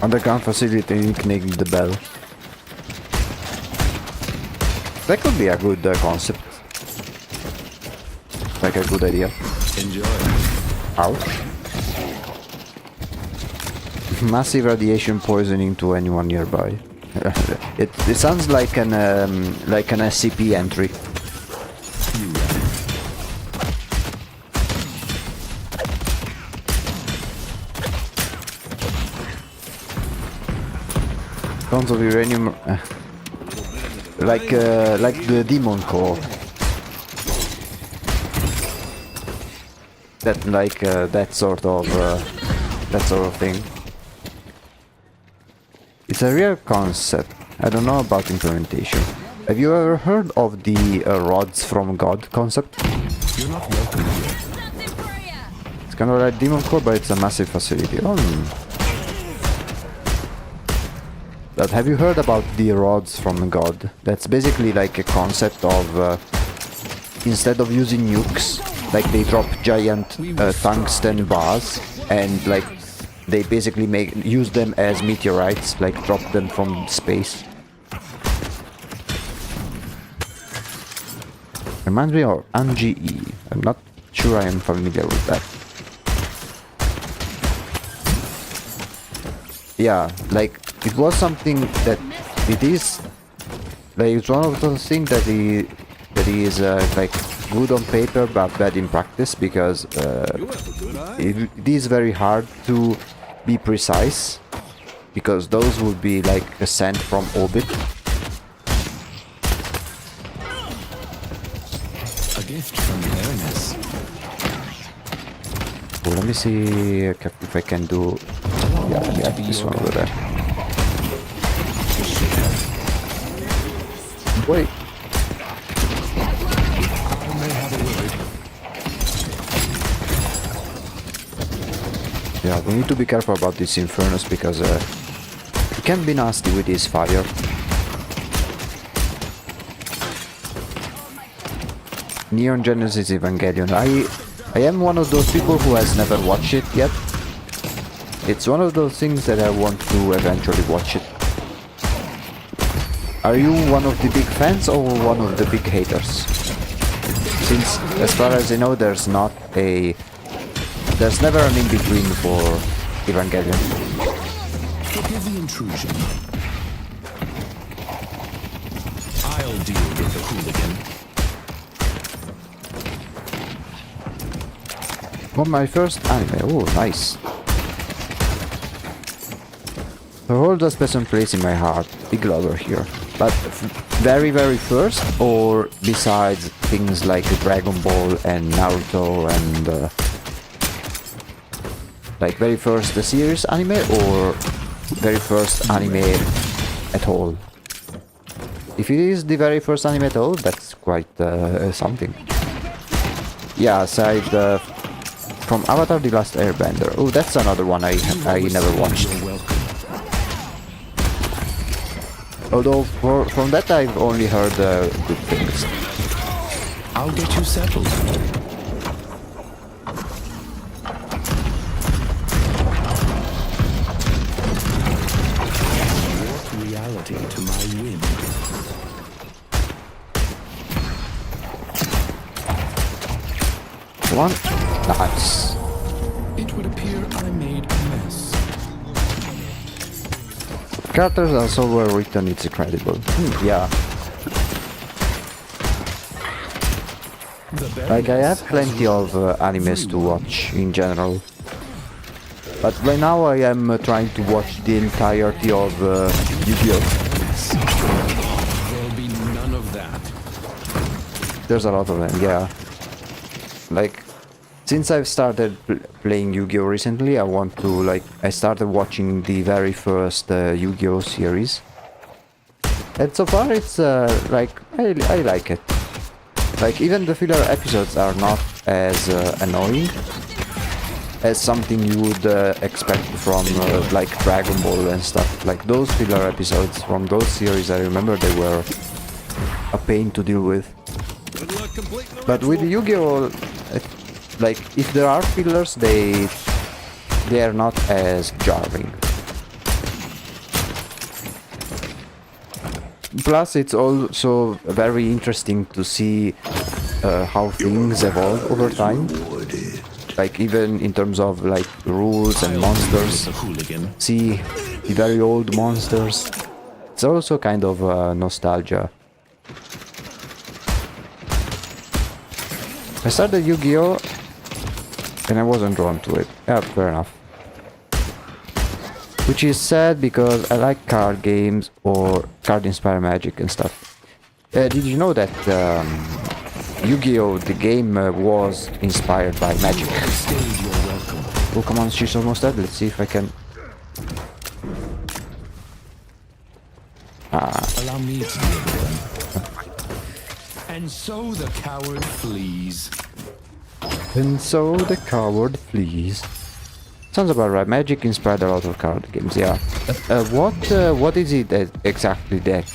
Underground facility nicknamed the Bell. That could be a good concept. Like a good idea. Enjoy. Ouch. Massive radiation poisoning to anyone nearby. it sounds like an SCP entry. Tons of uranium, like the demon core. That sort of thing. It's a rare concept. I don't know about implementation. Have you ever heard of the rods from God concept? You're not welcome here. It's kind of like demon core, but it's a massive facility. But have you heard about the rods from God? That's basically like a concept of instead of using nukes, like they drop giant tungsten bars, and like they basically use them as meteorites, like drop them from space. Reminds me of NGE. I'm not sure I am familiar with that. Yeah, like it was something that it is like it's one of those things that is like good on paper but bad in practice, because it is very hard to be precise, because those would be like sent from orbit. A gift from Baroness. Oh, let me see if I can do. Yeah, this one over there. Wait. I may have a word. Yeah, we need to be careful about this Infernus, because it can be nasty with his fire. Neon Genesis Evangelion. I am one of those people who has never watched it yet. It's one of those things that I want to eventually watch it. Are you one of the big fans or one of the big haters? Since, as far as I know, there's never an in-between for Evangelion. Forgive the intrusion. I'll deal with the hooligan. Oh, my first anime. Oh, nice. It holds a special place in my heart. Big lover here. But very, very first, or besides things like Dragon Ball and Naruto and like very first the series anime, or very first anime at all? If it is the very first anime at all, that's quite something. Yeah, aside from Avatar: The Last Airbender. Oh, that's another one I never watched. You're welcome. Although from that I've only heard good things. I'll get you settled. Warp reality to my whim. One, nice. It would appear I made a mess. Characters are so well written, it's incredible. Yeah, The like I have Baroness plenty of animes to watch in general. But right now I am trying to watch the entirety of Yu-Gi-Oh! There'll be none of that. There's a lot of them, yeah. Like, since I've started playing Yu-Gi-Oh! Recently, I started watching the very first Yu-Gi-Oh! Series. And so far it's like, I like it. Like, even the filler episodes are not as annoying as something you would expect from like Dragon Ball and stuff. Like, those filler episodes from those series, I remember they were a pain to deal with. But with Yu-Gi-Oh! Like, if there are fillers, they are not as jarring. Plus, it's also very interesting to see how things evolve over time. Like, even in terms of like rules and monsters. The hooligan. See the very old monsters. It's also kind of nostalgia. I started Yu-Gi-Oh! And I wasn't drawn to it. Yeah, fair enough. Which is sad because I like card games or card-inspired magic and stuff. Did you know that Yu-Gi-Oh! The game was inspired by magic? Stage, you're welcome. Oh, come on, she's almost dead. Let's see if I can... Allow me to deal with them. And so the coward flees. And so the coward flees. Sounds about right. Magic inspired a lot of card games, yeah. What is it exactly that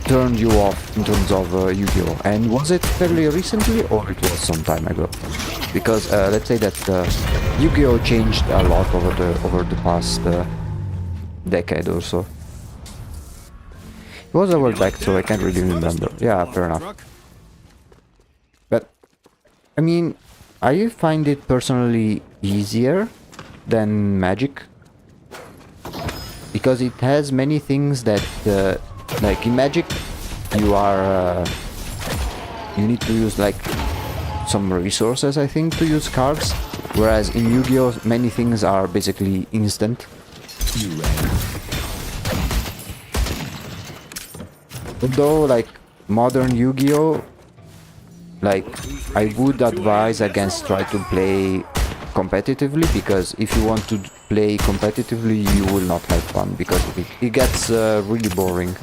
turned you off in terms of Yu-Gi-Oh? And was it fairly recently or it was some time ago? Because let's say that Yu-Gi-Oh changed a lot over the past decade or so. It was a while back, so I can't really remember. Yeah, fair enough. But I mean, I find it personally easier than Magic because it has many things that, like in Magic, you need to use like some resources, I think, to use cards, whereas in Yu-Gi-Oh many things are basically instant. You ran. Although, like modern Yu-Gi-Oh, like I would advise against try to play competitively, because if you want to play competitively you will not have fun, because it gets really boring,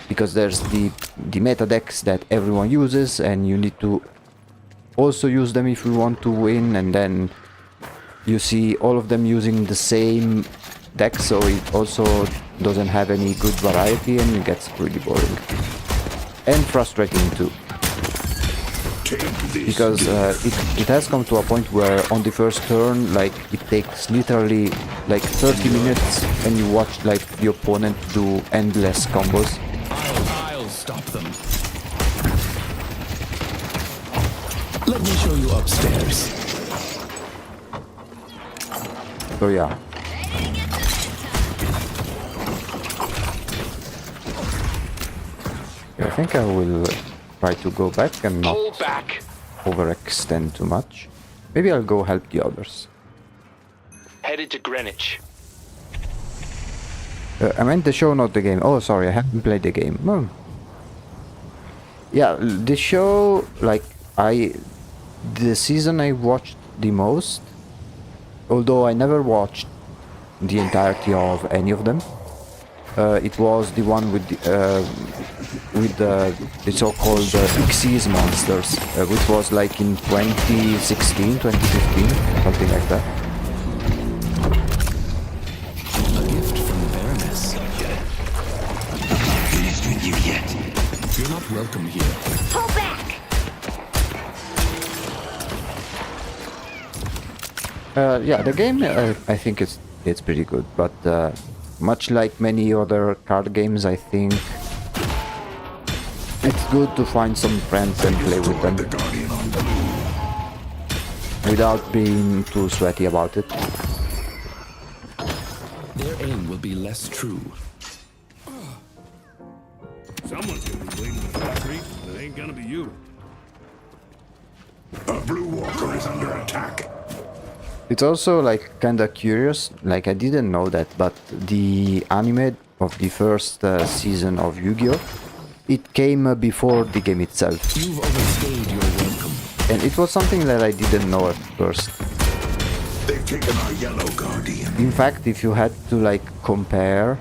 because there's the meta decks that everyone uses and you need to also use them if you want to win, and then you see all of them using the same deck, so it also doesn't have any good variety and it gets really boring and frustrating too. Because it has come to a point where on the first turn, like, it takes literally like 30 minutes and you watch like the opponent do endless combos. I'll stop them. Let me show you upstairs. So yeah. I think I will try to go back and not Pull back. overextend too much. Maybe I'll go help the others. Headed to Greenwich. I meant the show, not the game. Oh, sorry, I haven't played the game. Oh. Yeah, the show, like, the season I watched the most, although I never watched the entirety of any of them. It was the one with the so-called Xyz monsters, which was like in 2016, 2015, something like that. A gift from the Baroness. not welcome here. Pull back! Yeah, the game I think it's pretty good, but much like many other card games, I think it's good to find some friends and play with them without being too sweaty about it. Their aim will be less true. Someone's gonna be cleaning the factory. It ain't gonna be you. A Blue Walker is under attack. It's also like kinda curious, like I didn't know that, but the anime of the first season of Yu-Gi-Oh! It came before the game itself. You've overstayed your welcome. And it was something that I didn't know at first. They've taken our Yellow Guardian. In fact, if you had to like compare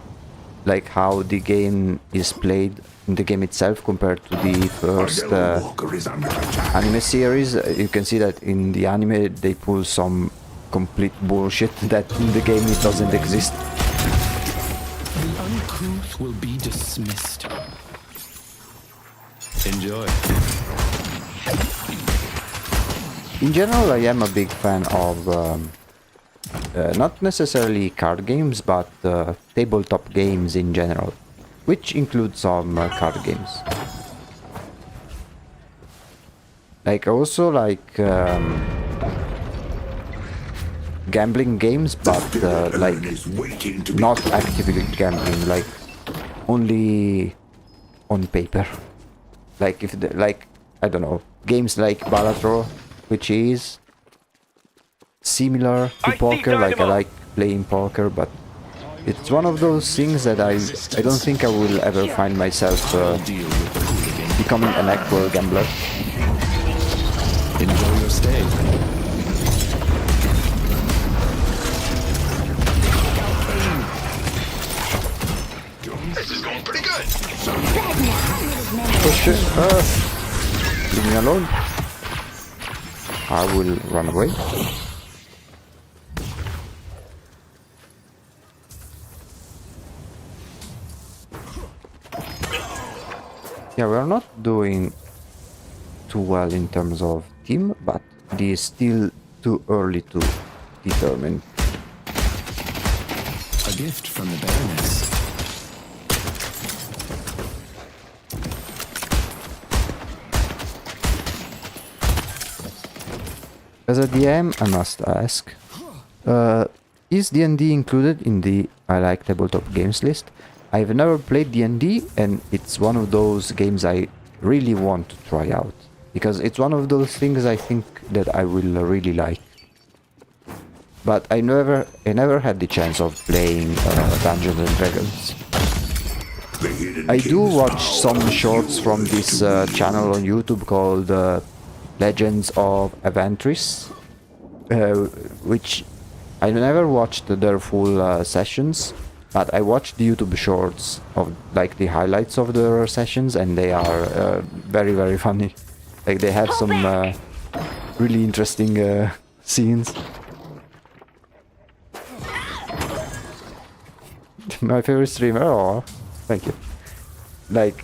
like how the game is played in the game itself compared to the Our first Yellow Walker is under attack. anime series, you can see that in the anime they pull some complete bullshit that in the game it doesn't exist. The uncouth will be dismissed. Enjoy. In general, I am a big fan of not necessarily card games, but tabletop games in general, which include some card games. Like also like gambling games, but like Is waiting to be not actively gambling, like only on paper. Like if the, like I don't know, games like Balatro, which is similar to poker. Like I like playing poker, but it's one of those things that I don't think I will ever find myself Deal with the hooligan. becoming an actual gambler. Enjoy your stay. This is going pretty good. Oh shit! Leave me alone. I will run away. Yeah, we're not doing too well in terms of team, but it is still too early to determine. A gift from the Baroness. As a DM, I must ask, is D&D included in the I like tabletop games list? I've never played D&D, and it's one of those games I really want to try out, because it's one of those things I think that I will really like. But I never had the chance of playing Dungeons and Dragons. The hidden I do king's watch power some is shorts from fueled this into channel on YouTube called Legends of Avantris, which I never watched their full sessions, but I watched the YouTube shorts of like the highlights of their sessions, and they are very, very funny. Like they have some really interesting scenes. My favorite streamer, oh, thank you. Like,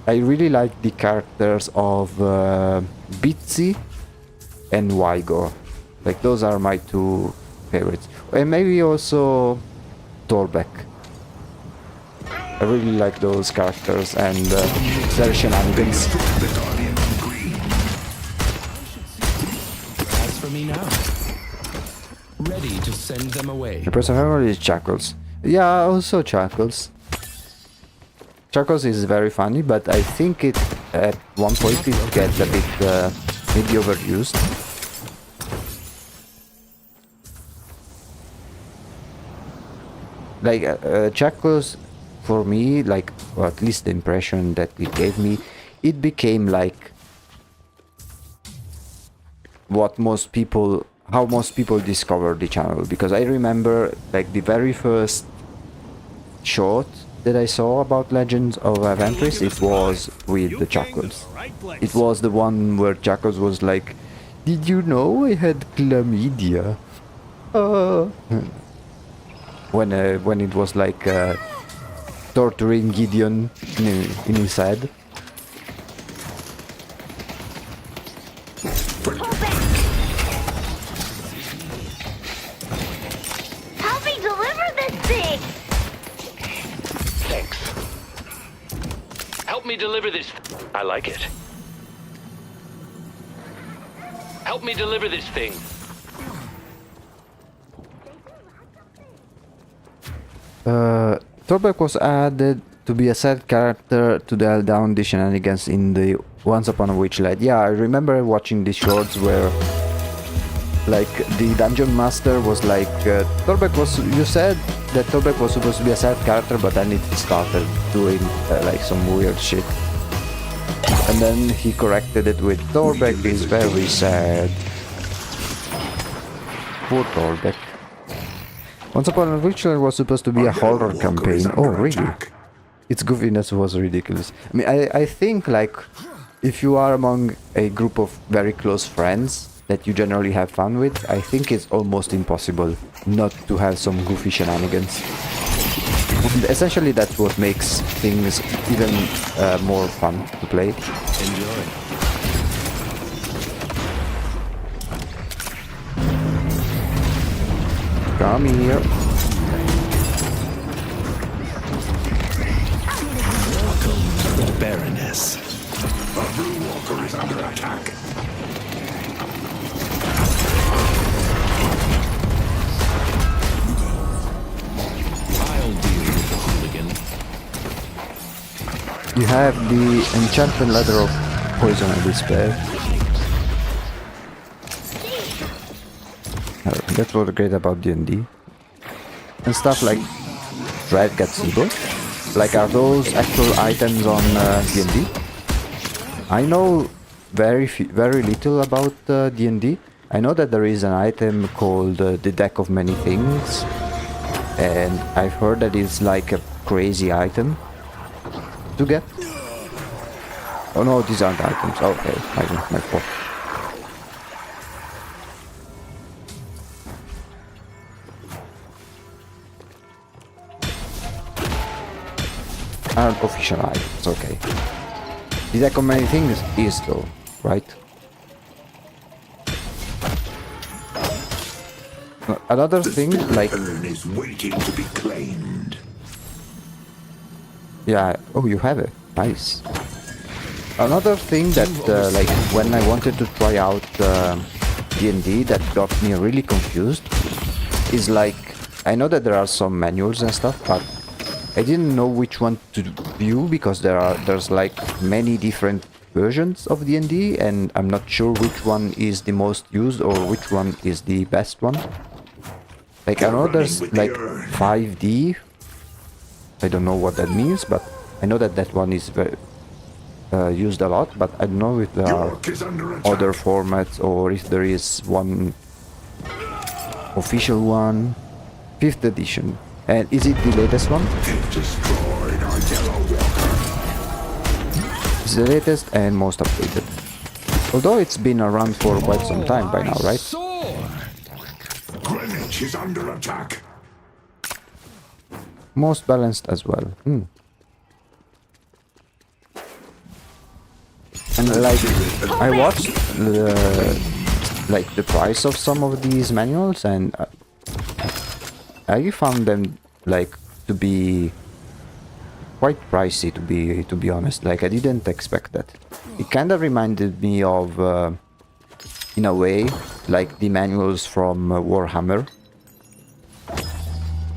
I really like the characters of Bitsy and Wygo. Like, those are my two favorites. And maybe also Torbeck. I really like those characters and their shenanigans. the Guardian of Green. As for me now, ready to send them away. My personal favorite is Chuckles. Yeah, also Chuckles. Chuckles is very funny, but I think it at one point it gets a bit maybe overused. Like Chuckles, for me, like, or at least the impression that it gave me, it became like what most people, how most people discover the channel. Because I remember like the very first short that I saw about Legends of Avantris, it was with the Chuckles. It was the one where Chuckles was like, "Did you know I had chlamydia?" When it was like torturing Gideon in his head. Help me deliver this. I like it. Help me deliver this thing. Torbeck was added to be a side character to delve down the shenanigans in the Once Upon a Witchlight. Yeah, I remember watching the shorts where like the dungeon master was like Torbeck was, you said that Torbeck was supposed to be a side character, but then it started doing like some weird shit, and then he corrected it with Torbeck is very sad. Poor Torbeck. Once Upon a Witchlight was supposed to be a horror campaign. Oh really? Its goofiness was ridiculous. I mean, I think like if you are among a group of very close friends that you generally have fun with, I think it's almost impossible not to have some goofy shenanigans. And essentially that's what makes things even more fun to play. Enjoy. Come here. The Baroness. A Blue Walker is under attack. I'll deal with the hooligan. You have the enchantment letter of poison and despair. That's what's great about D&D. And stuff like Dread Gazebo. Like, are those actual items on D&D? I know very little about D&D. I know that there is an item called the Deck of Many Things, and I've heard that it's like a crazy item to get. Oh no, these aren't items. Okay, my fault. Aren't official items, okay. The Deck of Many Things is though, right? Another thing, like... Urn is waiting to be claimed. Yeah, oh, you have it. Nice. Another thing that, like, when I wanted to try out D&D that got me really confused is, like, I know that there are some manuals and stuff, but I didn't know which one to view because there's like many different versions of D&D, and I'm not sure which one is the most used or which one is the best one. Like, I know there's like 5D. I don't know what that means, but I know that that one is very used a lot, but I don't know if there are York is under attack. other formats or if there is one official one. 5th edition. And is it the latest one? They've destroyed our Yellow Walker. It's the latest and most updated. Although it's been around for quite some time by now, right? Greenwich is under attack. Most balanced as well. And like, I watched the price of some of these manuals, and I found them like to be quite pricey, to be honest. Like, I didn't expect that. It kind of reminded me of, in a way, like the manuals from Warhammer.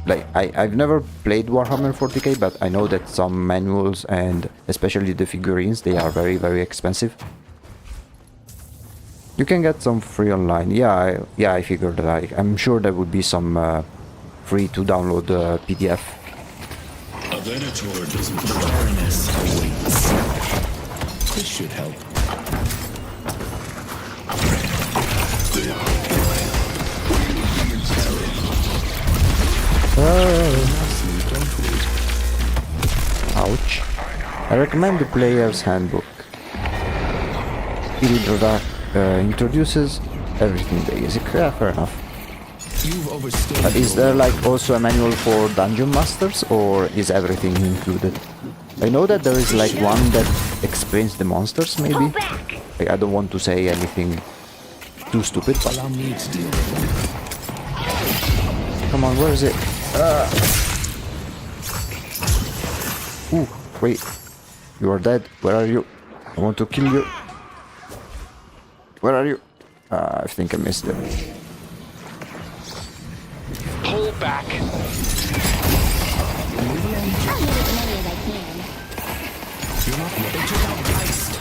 Like, I've never played Warhammer 40k, but I know that some manuals, and especially the figurines, they are very, very expensive. You can get some free online. Yeah, I figured that. I'm sure there would be some free to download PDF. A Venator doesn't. The Baroness awaits. This should help. Ouch. I recommend the Player's Handbook. It introduces everything basic. Yeah, fair enough. You've overstayed. Is there like also a manual for Dungeon Masters, or is everything included? I know that there is like one that explains the monsters, maybe. Like, I don't want to say anything too stupid, but Allow me to deal with them. come on, where is it? Ooh, wait. You are dead. Where are you? I want to kill you. Where are you? I think I missed it. Pull back. I'll hit as many as I can. You're not ready to outgeist.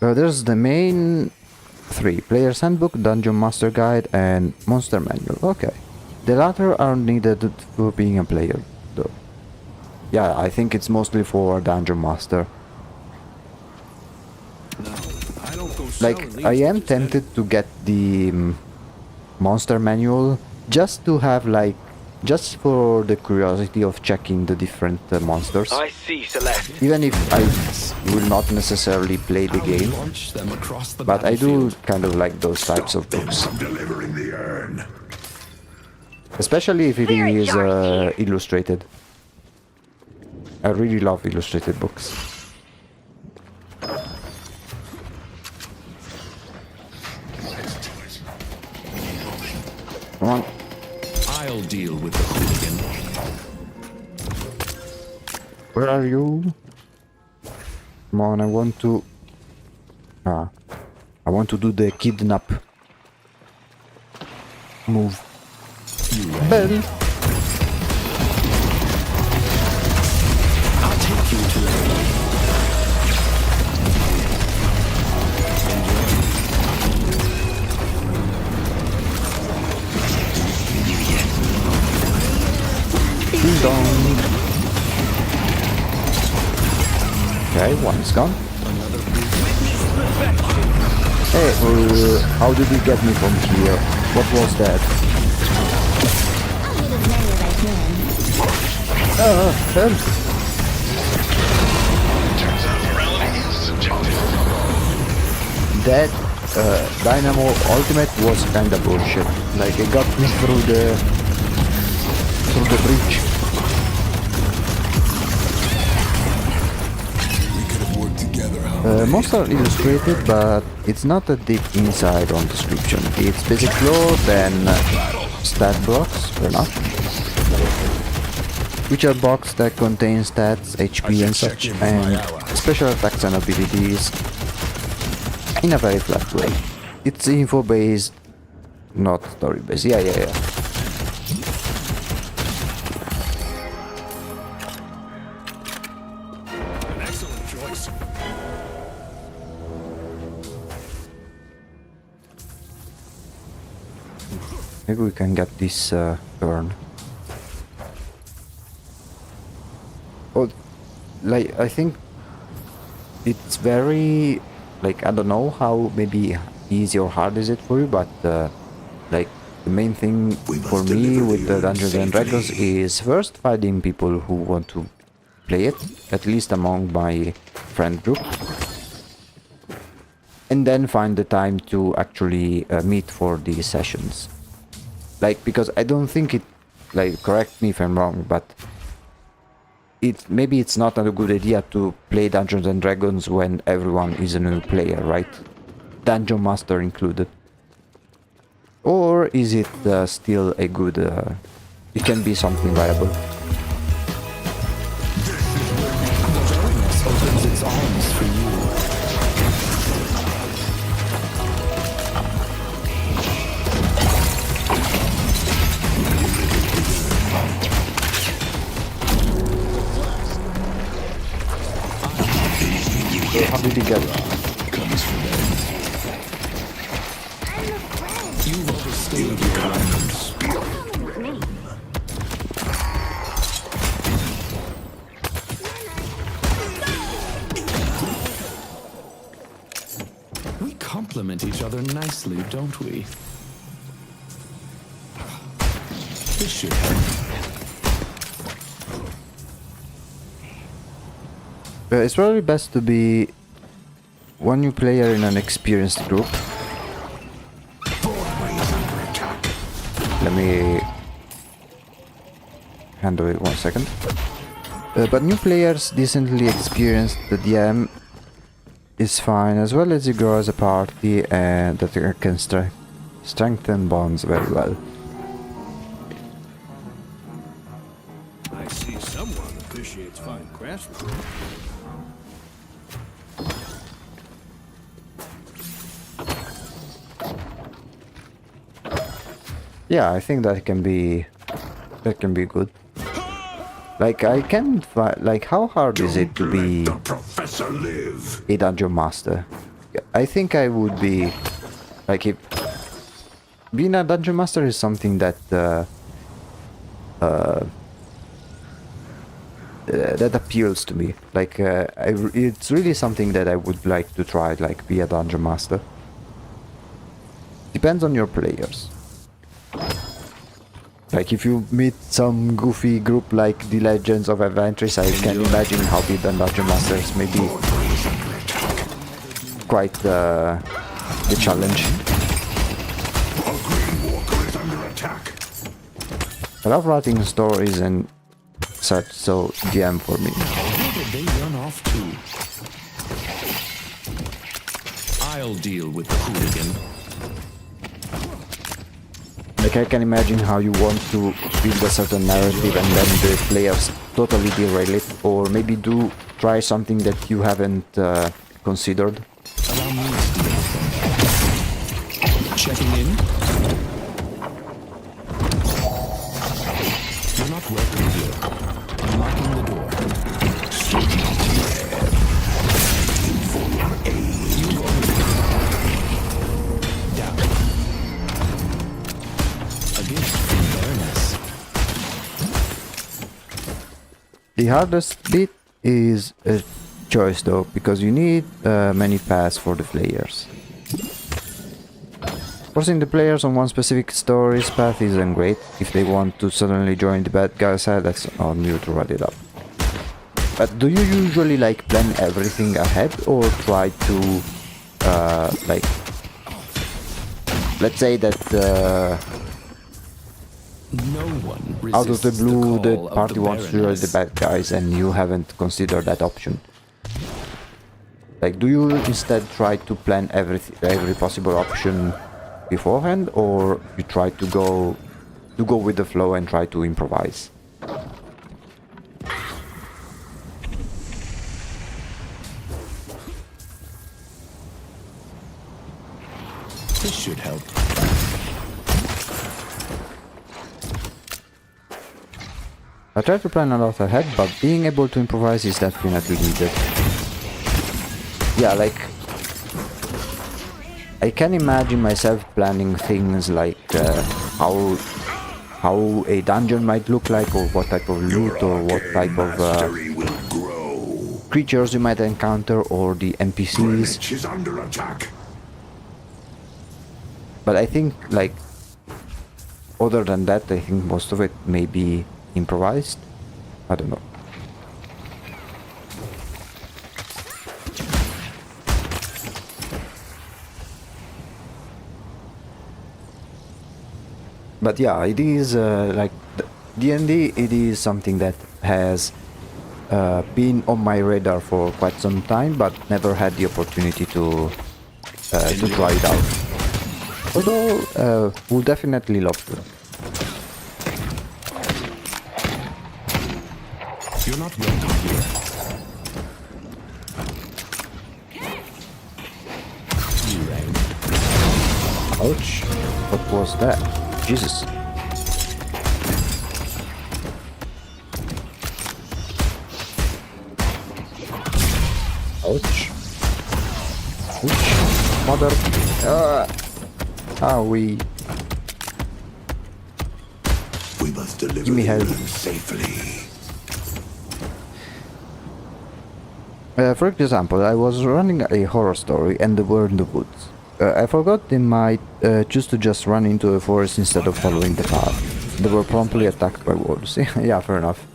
There's the main 3. Player's Handbook, Dungeon Master Guide, and Monster Manual. Okay. The latter are needed for being a player, though. Yeah, I think it's mostly for Dungeon Master. No, I don't go Like, selling I these am just then. tempted to get the Monster Manual just to have, like, just for the curiosity of checking the different monsters. I see, Celeste. Even if I will not necessarily play the I'll game, launch them across the but I do battlefield. kind of like those types of Them books. from delivering the urn. Especially if it There is you are. illustrated. I really love illustrated books. Come on. I'll deal with the hooligan. Where are you? Come on, I want to... I want to do the kidnap move. Bell. I'll take you to Ding dong. Okay, one's gone. Hey, how did you get me from here? What was that? I'll hit as many as I can. Help! That Dynamo Ultimate was kinda bullshit. Like, it got me through the bridge. Monster Illustrated, but it's not a deep insight on description. It's basic lore, then stat blocks, fair enough. Which are box that contains stats, HP and such, and special attacks and abilities in a very flat way. It's info based, not story based. Yeah. An excellent choice. Maybe we can get this turn. Oh, like, I think it's very, like, I don't know how maybe easy or hard is it for you, but like, the main thing We for must me deliver with the the Dungeons and safely. Dragons is first finding people who want to play it, at least among my friend group, and then find the time to actually meet for these sessions. Like, because I don't think it, like, correct me if I'm wrong, but maybe it's not a good idea to play Dungeons and Dragons when everyone is a new player, right? Dungeon Master included. Or is it still a good... it can be something viable. darkness opens its arms for you. So how did he get it? You've overstayed your welcomes. Come with me. We complement each other nicely, don't we? This should help. It's probably best to be one new player in an experienced group. Let me handle it 1 second. But new players decently experienced, the DM is fine, as well as you grow as a party, and that you can strengthen bonds very well. I see Someone appreciates fine craftsmanship. Yeah, I think that can be good. Like I can like how hard is it to be The professor live. a dungeon master? I think I would be like if being a dungeon master is something that that appeals to me. Like it's really something that I would like to try. Like be a dungeon master. Depends on your players. Like if you meet some goofy group like the Legends of Adventures, I can imagine how the dungeon masters may be quite the challenge. A green walker is under attack. I love writing stories and such, so GM for me. Where did they run off to? I'll deal with the hooligan. Like I can imagine how you want to build a certain narrative and then the players totally derail it, or maybe try something that you haven't considered. Allow me to do it. Checking in. You're not welcome here. Unlocking the door. Down. Against fairness. The hardest bit is a choice though, because you need many paths for the players. Forcing the players on one specific story's path isn't great. If they want to suddenly join the bad guy side, that's on you to write it up. But do you usually like plan everything ahead, or try to like, let's say that No one out of the resists blue the call of party wants to join the Baroness. bad guys and you haven't considered that option? Like, do you instead try to plan every possible option beforehand, or you try to go with the flow and try to improvise? This should help. I try to plan a lot ahead, but being able to improvise is definitely needed. Yeah, like I can imagine myself planning things like how a dungeon might look like, or what type of loot, or what type of Mastery will grow. creatures you might encounter, or the NPCs. Greenwich is under attack. But I think, like, other than that, I think most of it may be improvised. I don't know. But yeah, it is like D&D. It is something that has been on my radar for quite some time, but never had the opportunity to try it out. Although, would definitely love to. You're not welcome here. You rang. Ouch! What was that? Jesus! Ouch! Ouch! Mother! We must deliver Give me help. them safely. For example, I was running a horror story and they were in the woods. I forgot they might choose to just run into a forest instead of following the path. They were promptly attacked by wolves. Yeah, fair enough.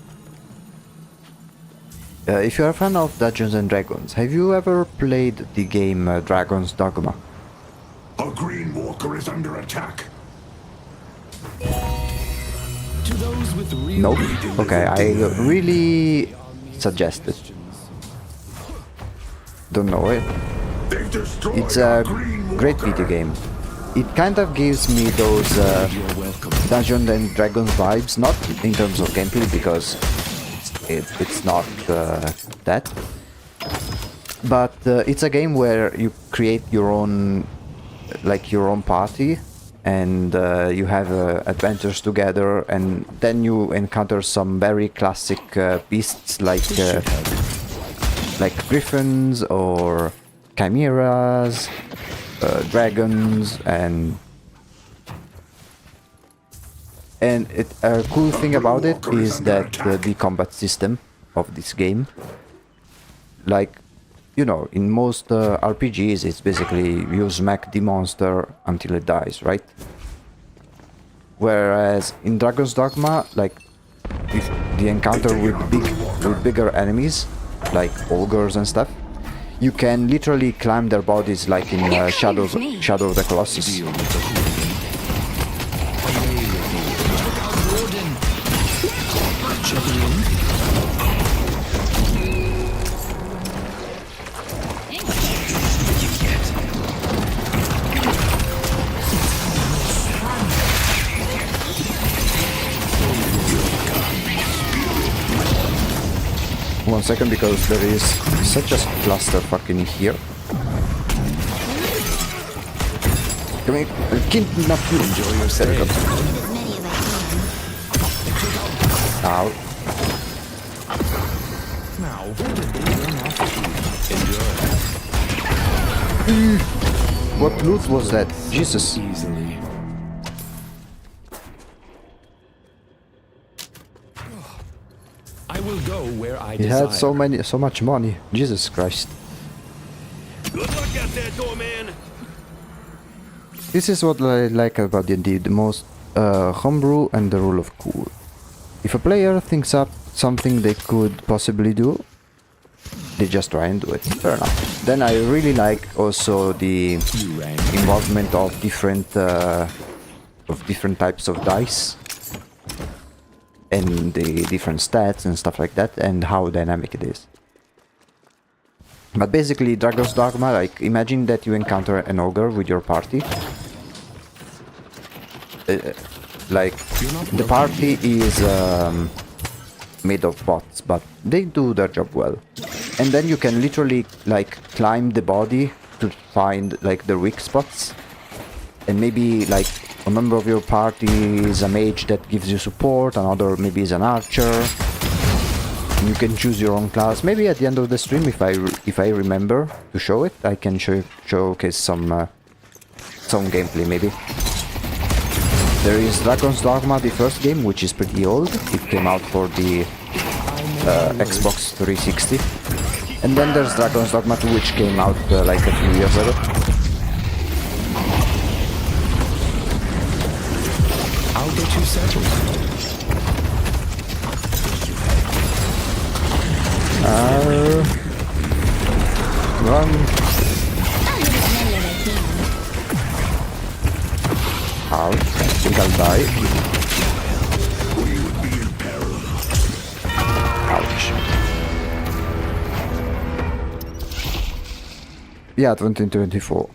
If you're a fan of Dungeons and Dragons, have you ever played the game Dragon's Dogma? A green walker is under attack. To those with real Nope. Okay, I really suggest it. Don't know it. They've destroyed It's our a green great walker. video game. It kind of gives me those you're welcome. Dungeons and Dragons vibes, not in terms of gameplay, because it's not that. But it's a game where you create your own, like your own party, and you have adventures together, and then you encounter some very classic beasts like griffins or chimeras, dragons, and a cool thing about it is that the combat system of this game, like, you know, in most RPGs, it's basically you smack the monster until it dies, right? Whereas in Dragon's Dogma, like, if the encounter with bigger enemies, like ogres and stuff, you can literally climb their bodies like in Shadow of the Colossus. One second, because there is such a clusterfuck in here. Come here, kidnap you. Enjoy your stay. I'll hit as many as I can. Ow. Now, enjoy. What loot was that? Jesus. Easily. I will go where I He desire. had so much money. Jesus Christ. Good luck out there, doorman. This is what I like about D&D the most. Homebrew and the rule of cool. If a player thinks up something they could possibly do, they just try and do it. Fair enough. Then I really like also the involvement of different types of dice and the different stats and stuff like that, and how dynamic it is. But basically, Dragon's Dogma, like, imagine that you encounter an ogre with your party. Like, the party is made of bots, but they do their job well. And then you can literally, like, climb the body to find, like, the weak spots. And maybe, like, a member of your party is a mage that gives you support, another maybe is an archer. And you can choose your own class. Maybe at the end of the stream, if I remember to show it, I can showcase some gameplay maybe. There is Dragon's Dogma, the first game, which is pretty old. It came out for the Xbox 360. And then there's Dragon's Dogma 2, which came out like a few years ago. I'll get you settled. Run. I'll hit as many as I can. Ouch. I think I'll die. Ouch. Yeah, 2024.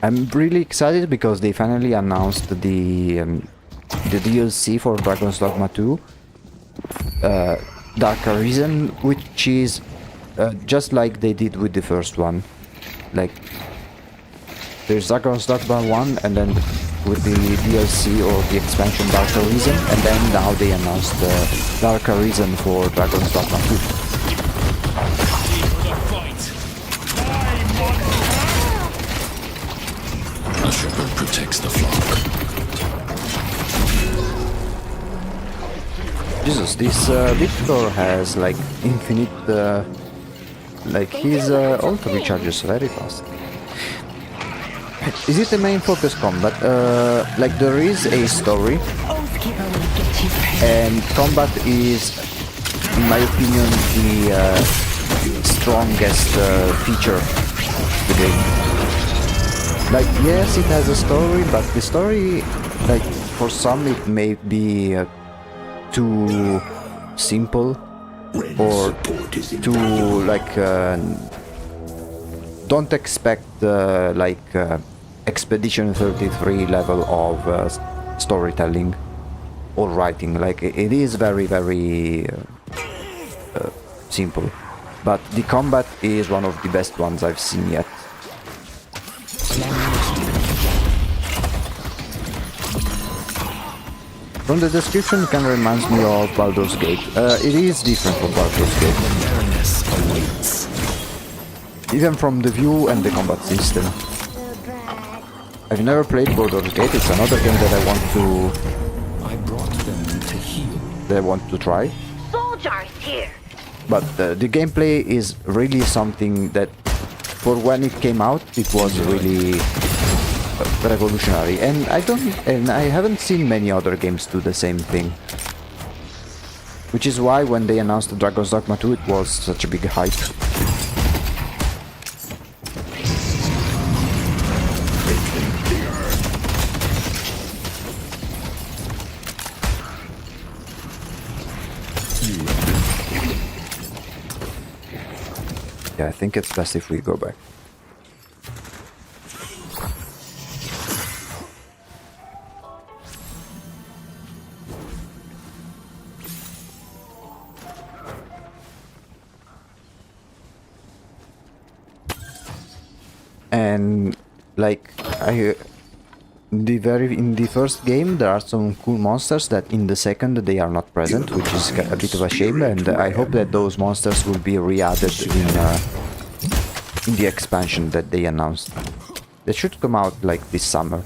I'm really excited because they finally announced the DLC for Dragon's Dogma 2, Dark Arisen, which is just like they did with the first one. Like, there's Dragon's Dogma 1, and then with the DLC or the expansion Dark Arisen, and then now they announced Dark Arisen for Dragon's Dogma 2. A shepherd protects the flock. Jesus, this Victor has like infinite, like his auto recharges very fast. Is it the main focus combat? Like there is a story, and combat is, in my opinion, the strongest feature of the game. Like, yes, it has a story, but the story, like, for some it may be too simple, or too, like, don't expect, Expedition 33 level of storytelling, or writing. Like it is very simple, but the combat is one of the best ones I've seen yet. From the description, it kind of reminds me of Baldur's Gate. It is different from Baldur's Gate, Baroness awaits. even from the view and the combat system. I've never played Baldur's Gate. It's another game that I brought them to heal. I want to try. Soldiers here. But the gameplay is really something that, for when it came out, it was really revolutionary. And I haven't seen many other games do the same thing. Which is why when they announced Dragon's Dogma 2, it was such a big hype. Yeah, I think it's best if we go back. And like in the first game there are some cool monsters that in the second they are not present, which is a bit of a shame, and I hope that those monsters will be re-added in the expansion that they announced. They should come out like this summer.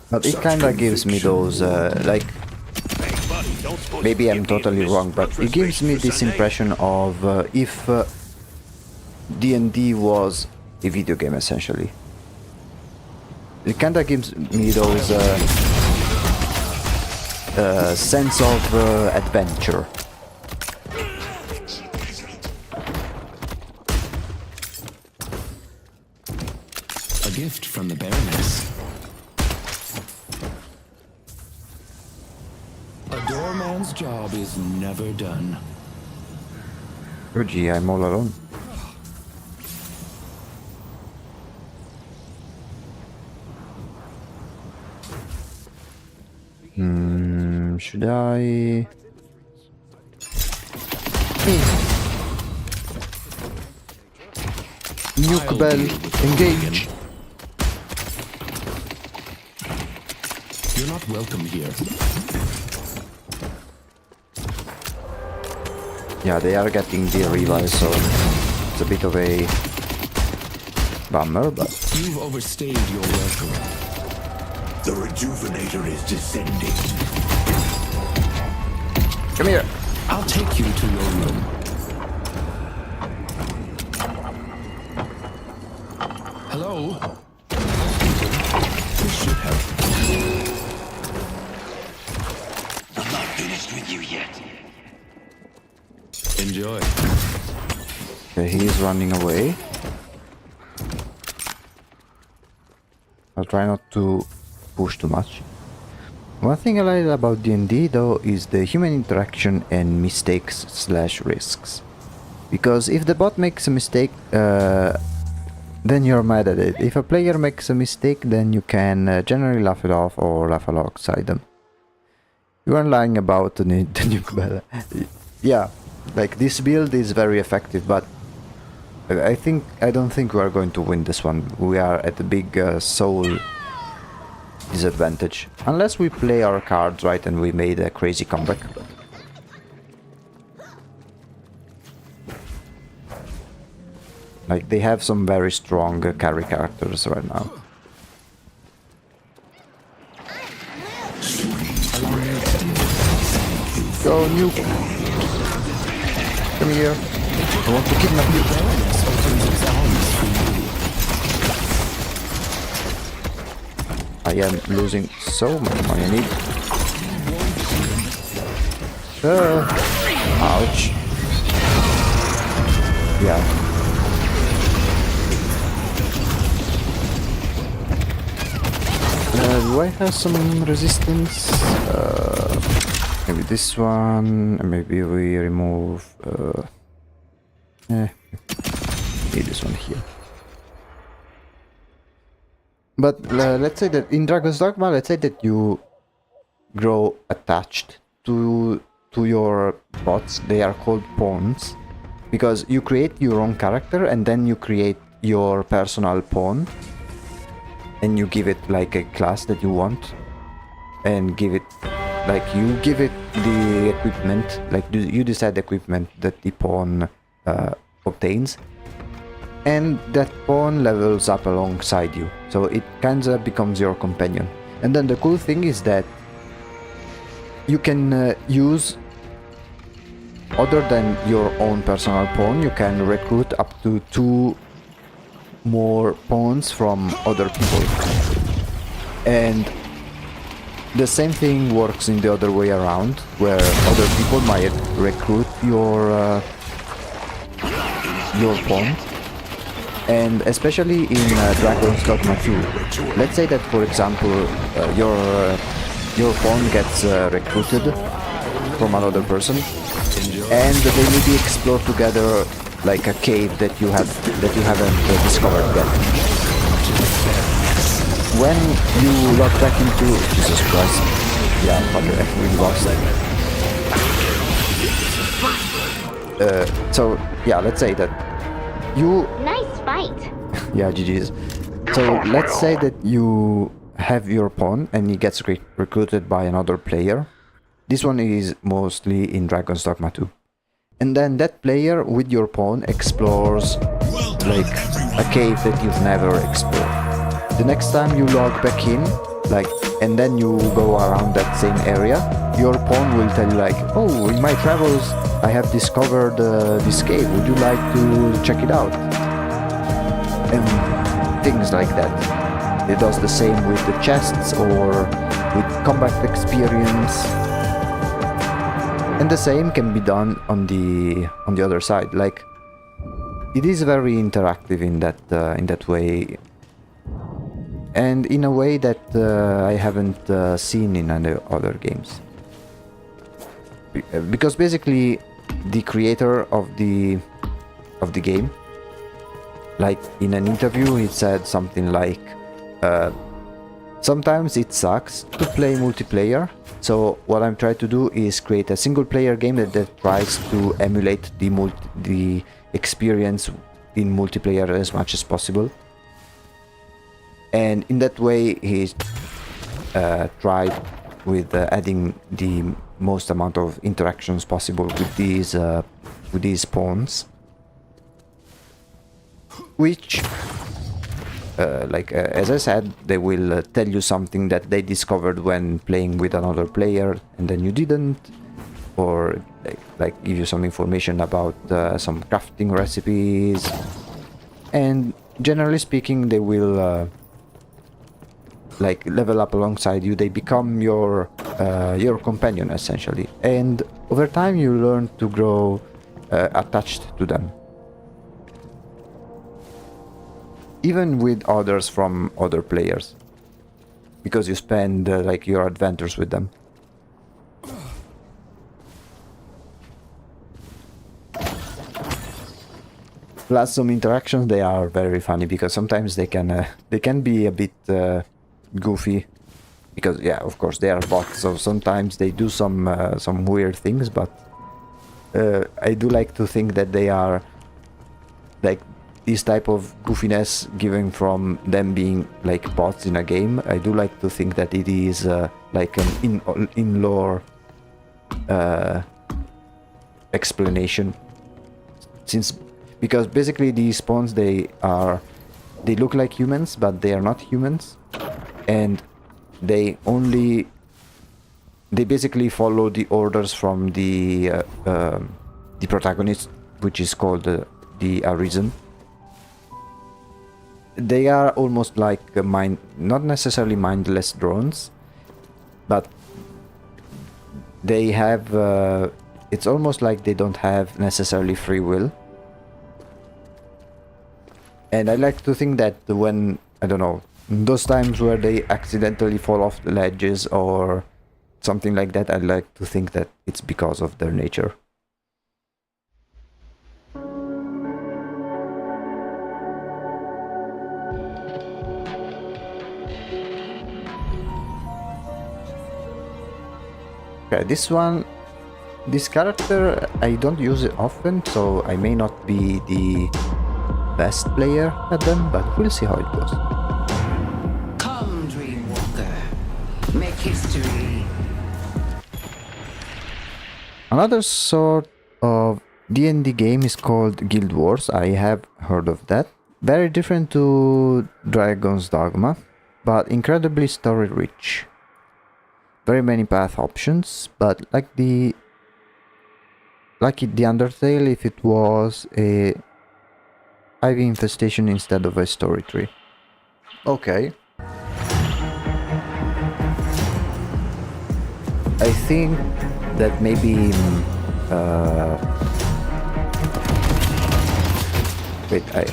But it kinda gives me those, like, maybe I'm totally wrong, but it gives me this impression of if D&D was a video game, essentially. It kinda gives me those sense of adventure. A gift from the Baroness. A doorman's job is never done. Oh gee, I'm all alone. Should I... Nuke bell, engage! You're not welcome here. Yeah, they are getting the revive, so it's a bit of a bummer, but... You've overstayed your welcome. The rejuvenator is descending. Come here! I'll take you to your room. Hello? This should help. I'm not finished with you yet. Enjoy. Okay, he is running away. I'll try not to push too much. One thing I like about D&D though is the human interaction and mistakes/risks. Because if the bot makes a mistake, then you're mad at it. If a player makes a mistake, then you can generally laugh it off or laugh alongside them. You are lying about the nuke bell. Yeah, like this build is very effective, but I don't think we are going to win this one. We are at a big soul disadvantage. Unless we play our cards right and we made a crazy comeback. Like, they have some very strong carry characters right now. Go, nuke! Come here. I want to kidnap you. I am losing so much money. I need... ouch. Yeah. Do I have some resistance? Maybe this one. Maybe we remove. Maybe this one here. But let's say that in Dragon's Dogma, let's say that you grow attached to your bots. They are called pawns because you create your own character and then you create your personal pawn and you give it like a class that you want and give it like you give it the equipment, like you decide the equipment that the pawn obtains, and that pawn levels up alongside you, so it kinda becomes your companion. And then the cool thing is that you can use, other than your own personal pawn, you can recruit up to 2 more pawns from other people. And the same thing works in the other way around, where other people might recruit your pawn. And especially in Dragon's Dogma 2, let's say that, for example, your pawn gets recruited from another person, and they maybe explore together like a cave that you haven't discovered yet. When you log back into Jesus Christ, yeah, fucker, we lost. So yeah, let's say that you. Nice fight. Yeah, GG's. So let's say that you have your pawn and he gets recruited by another player. This one is mostly in Dragon's Dogma 2. And then that player with your pawn explores like a cave that you've never explored. The next time you log back in, like, and then you go around that same area, your pawn will tell you like, oh, in my travels I have discovered this cave, would you like to check it out? And things like that. It does the same with the chests or with combat experience. And the same can be done on the other side. Like, it is very interactive in that way, and in a way that I haven't seen in other games. Because basically, the creator of the game, like in an interview, he said something like, sometimes it sucks to play multiplayer. So what I'm trying to do is create a single player game that tries to emulate the experience in multiplayer as much as possible. And in that way he tried with adding the most amount of interactions possible with these pawns, which as I said, they will tell you something that they discovered when playing with another player and then you didn't, or like give you some information about some crafting recipes, and generally speaking they will like level up alongside you. They become your companion essentially, and over time you learn to grow attached to them, even with others from other players, because you spend like your adventures with them. Plus some interactions, they are very funny because sometimes they can be a bit goofy, because yeah, of course they are bots, so sometimes they do some weird things, but I do like to think that they are like this type of goofiness given from them being like bots in a game. I do like to think that it is like an in-lore explanation, because basically these pawns, they look like humans, but they are not humans, and they basically follow the orders from the protagonist, which is called the Arisen. They are almost like not necessarily mindless drones, but they have it's almost like they don't have necessarily free will. And I like to think that when, I don't know, Those times where they accidentally fall off the ledges or something like that, I like to think that it's because of their nature. Okay, this character, I don't use it often, so I may not be the best player at them, but we'll see how it goes. Come, Dreamwalker. Make history. Another sort of D&D game is called Guild Wars. I have heard of that. Very different to Dragon's Dogma, but incredibly story rich. Very many path options, but like the Undertale if it was a ivy infestation instead of a story tree. Okay. I think that maybe wait, I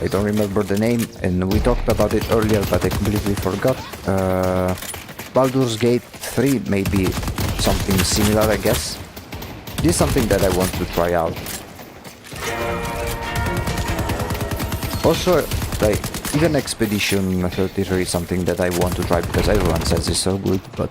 don't remember the name, and we talked about it earlier, but I completely forgot. Baldur's Gate 3 may be something similar, I guess. This is something that I want to try out. Also, like, even Expedition 33 is something that I want to try because everyone says it's so good, but...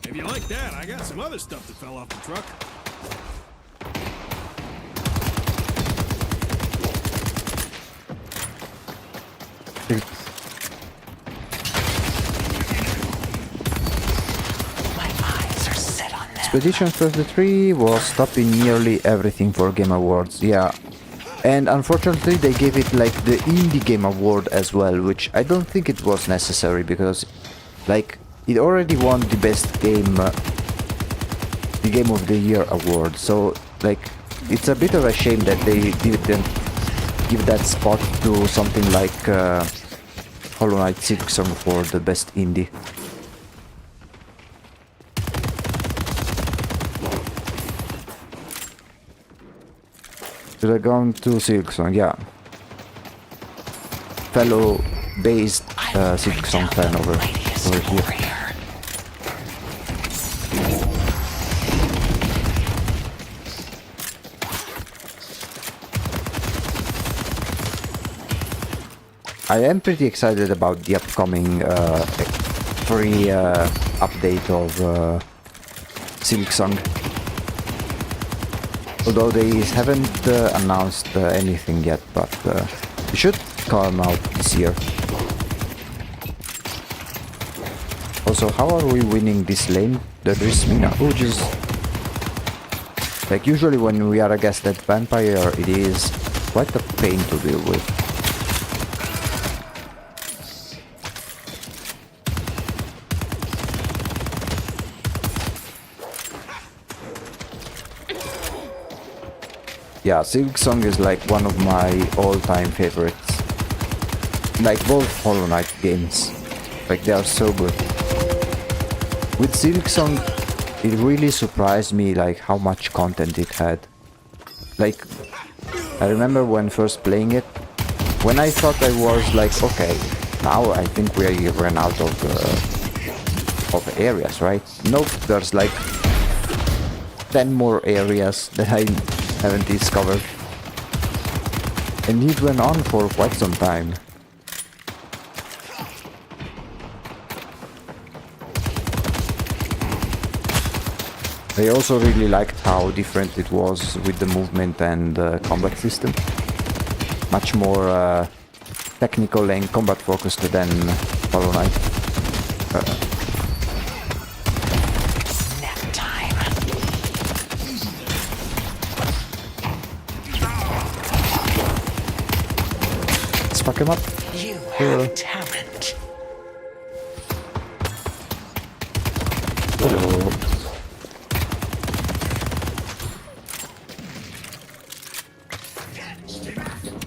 If you like that, I got some other stuff that fell off the truck. Expedition 33 was top in nearly everything for Game Awards, yeah. And unfortunately they gave it like the Indie Game Award as well, which I don't think it was necessary because like it already won the best game, the Game of the Year award, so like it's a bit of a shame that they didn't give that spot to something like Hollow Knight Silksong for the best indie. Should I go to Silksong? Yeah. Fellow based Silksong fan over here. I am pretty excited about the upcoming free update of Silksong. Although they haven't announced anything yet, but it should come out this year. Also, how are we winning this lane? There is Mina, who just... Like usually when we are against that vampire, it is quite a pain to deal with. Yeah, Silksong is like one of my all-time favorites. Like both Hollow Knight games. Like they are so good. With Silksong, it really surprised me like how much content it had. Like, I remember when first playing it, when I thought I was like, okay, now I think we ran out of areas, right? Nope, there's like 10 more areas that I haven't discovered, and it went on for quite some time. I also really liked how different it was with the movement and combat system. Much more technical and combat focused than Hollow Knight. Fuck him up. You have talent. Hello.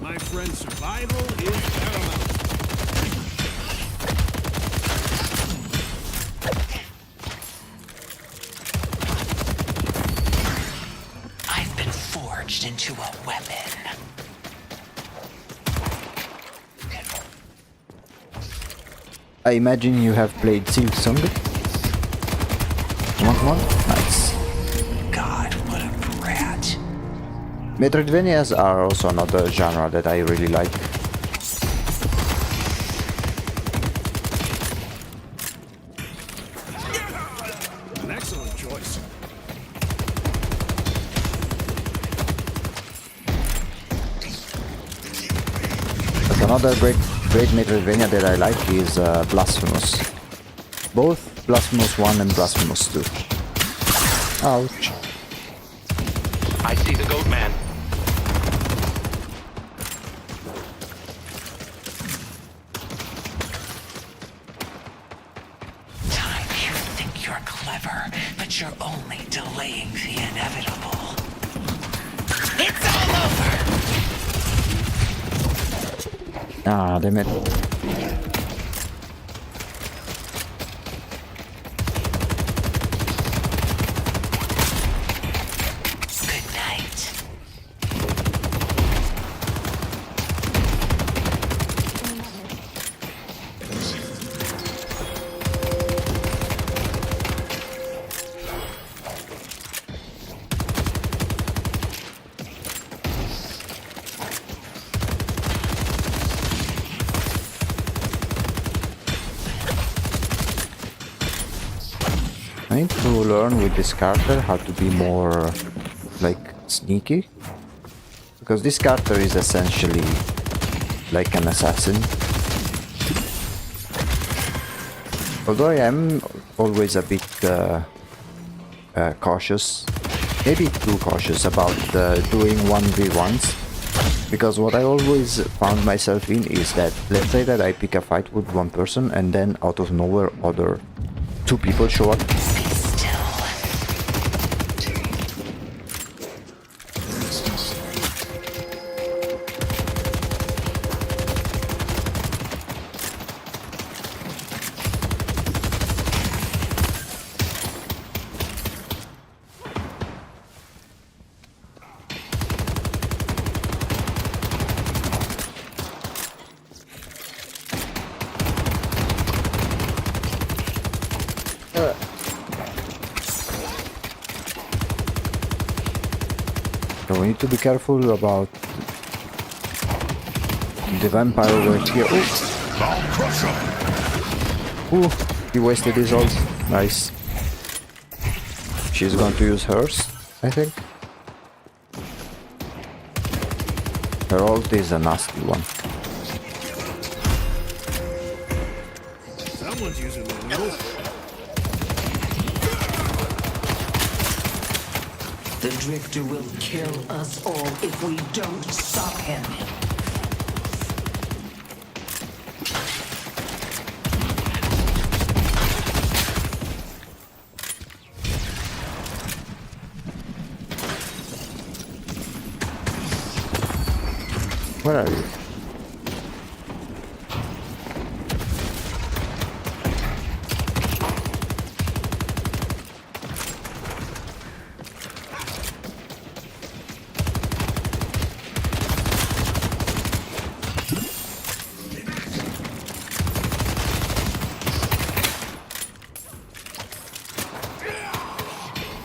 My friend, survival is paramount. forged into a weapon. I imagine you have played Silk Song. Want one? Nice. God, what a brat. Metroidvanias are also another genre that I really like. An excellent choice. But another great Metroidvania that I like is Blasphemous. Both Blasphemous 1 and Blasphemous 2. Ouch. I see the goat man. Time, you think you're clever, but you're only delaying the inevitable. It's all over! Ah, damn it. Good night. I need to learn with this character how to be more like sneaky, because this character is essentially like an assassin. Although I am always a bit cautious, maybe too cautious about doing 1v1s, because what I always found myself in is that, let's say that I pick a fight with one person and then out of nowhere other two people show up. Be still. So we need to be careful about the vampire over here. I'll crush him. Ooh, he wasted his ult. Nice. She's going to use hers, I think. Her ult is a nasty one. Someone's using the needle. The Drifter will kill us all if we don't stop him. Where are you?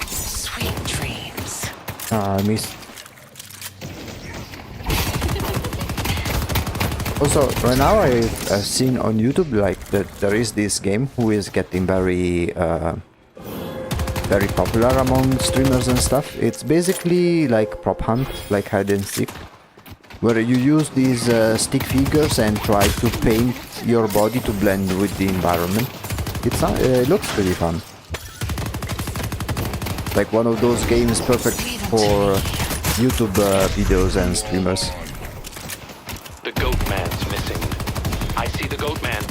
Sweet dreams. Ah, I missed. Also, right now I've seen on YouTube like that there is this game who is getting very popular among streamers and stuff. It's basically like prop hunt, like hide and seek, where you use these stick figures and try to paint your body to blend with the environment. It looks pretty fun. Like one of those games perfect for YouTube videos and streamers. The goat man's missing. I see the goat man.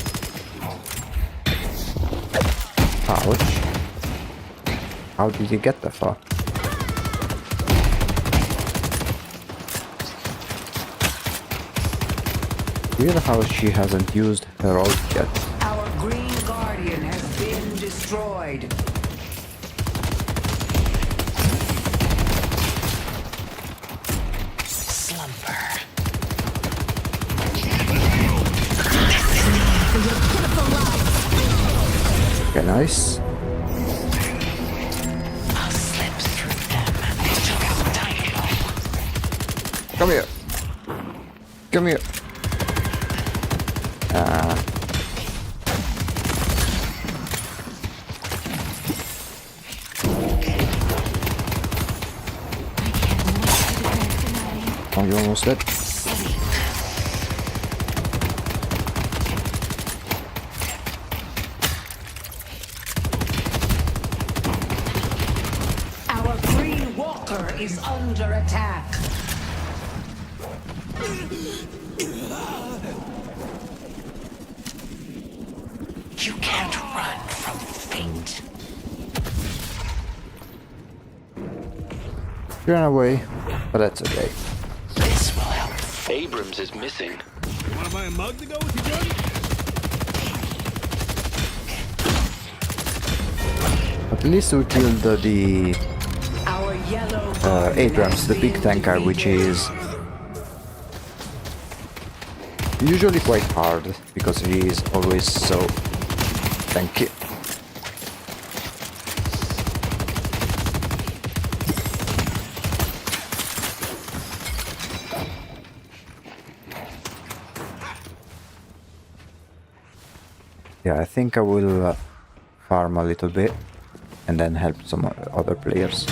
Ouch. How did you get that far? Weird how she hasn't used her ult yet. Our Green Guardian has been destroyed. Okay, nice. I'll slip through them. They took out Dynamo. Come here. Come here. Oh, you almost dead. Our Green Walker is under attack. You can't run from fate. Run away, but that's okay. This will help. Abrams is missing. You wanna buy a mug to go with your gun? At least we killed the Our yellow Abrams, the big tanker, which is usually quite hard because he is always so tanky. Yeah, I think I will farm a little bit and then help some other players.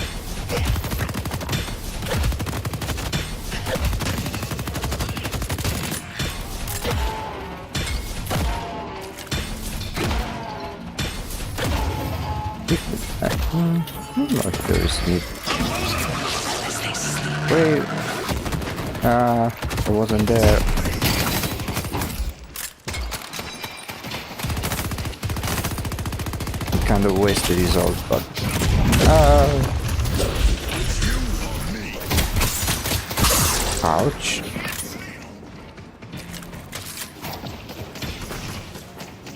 I don't know if there is need. Wait, I wasn't there. Kind of wasted his ult, but ouch.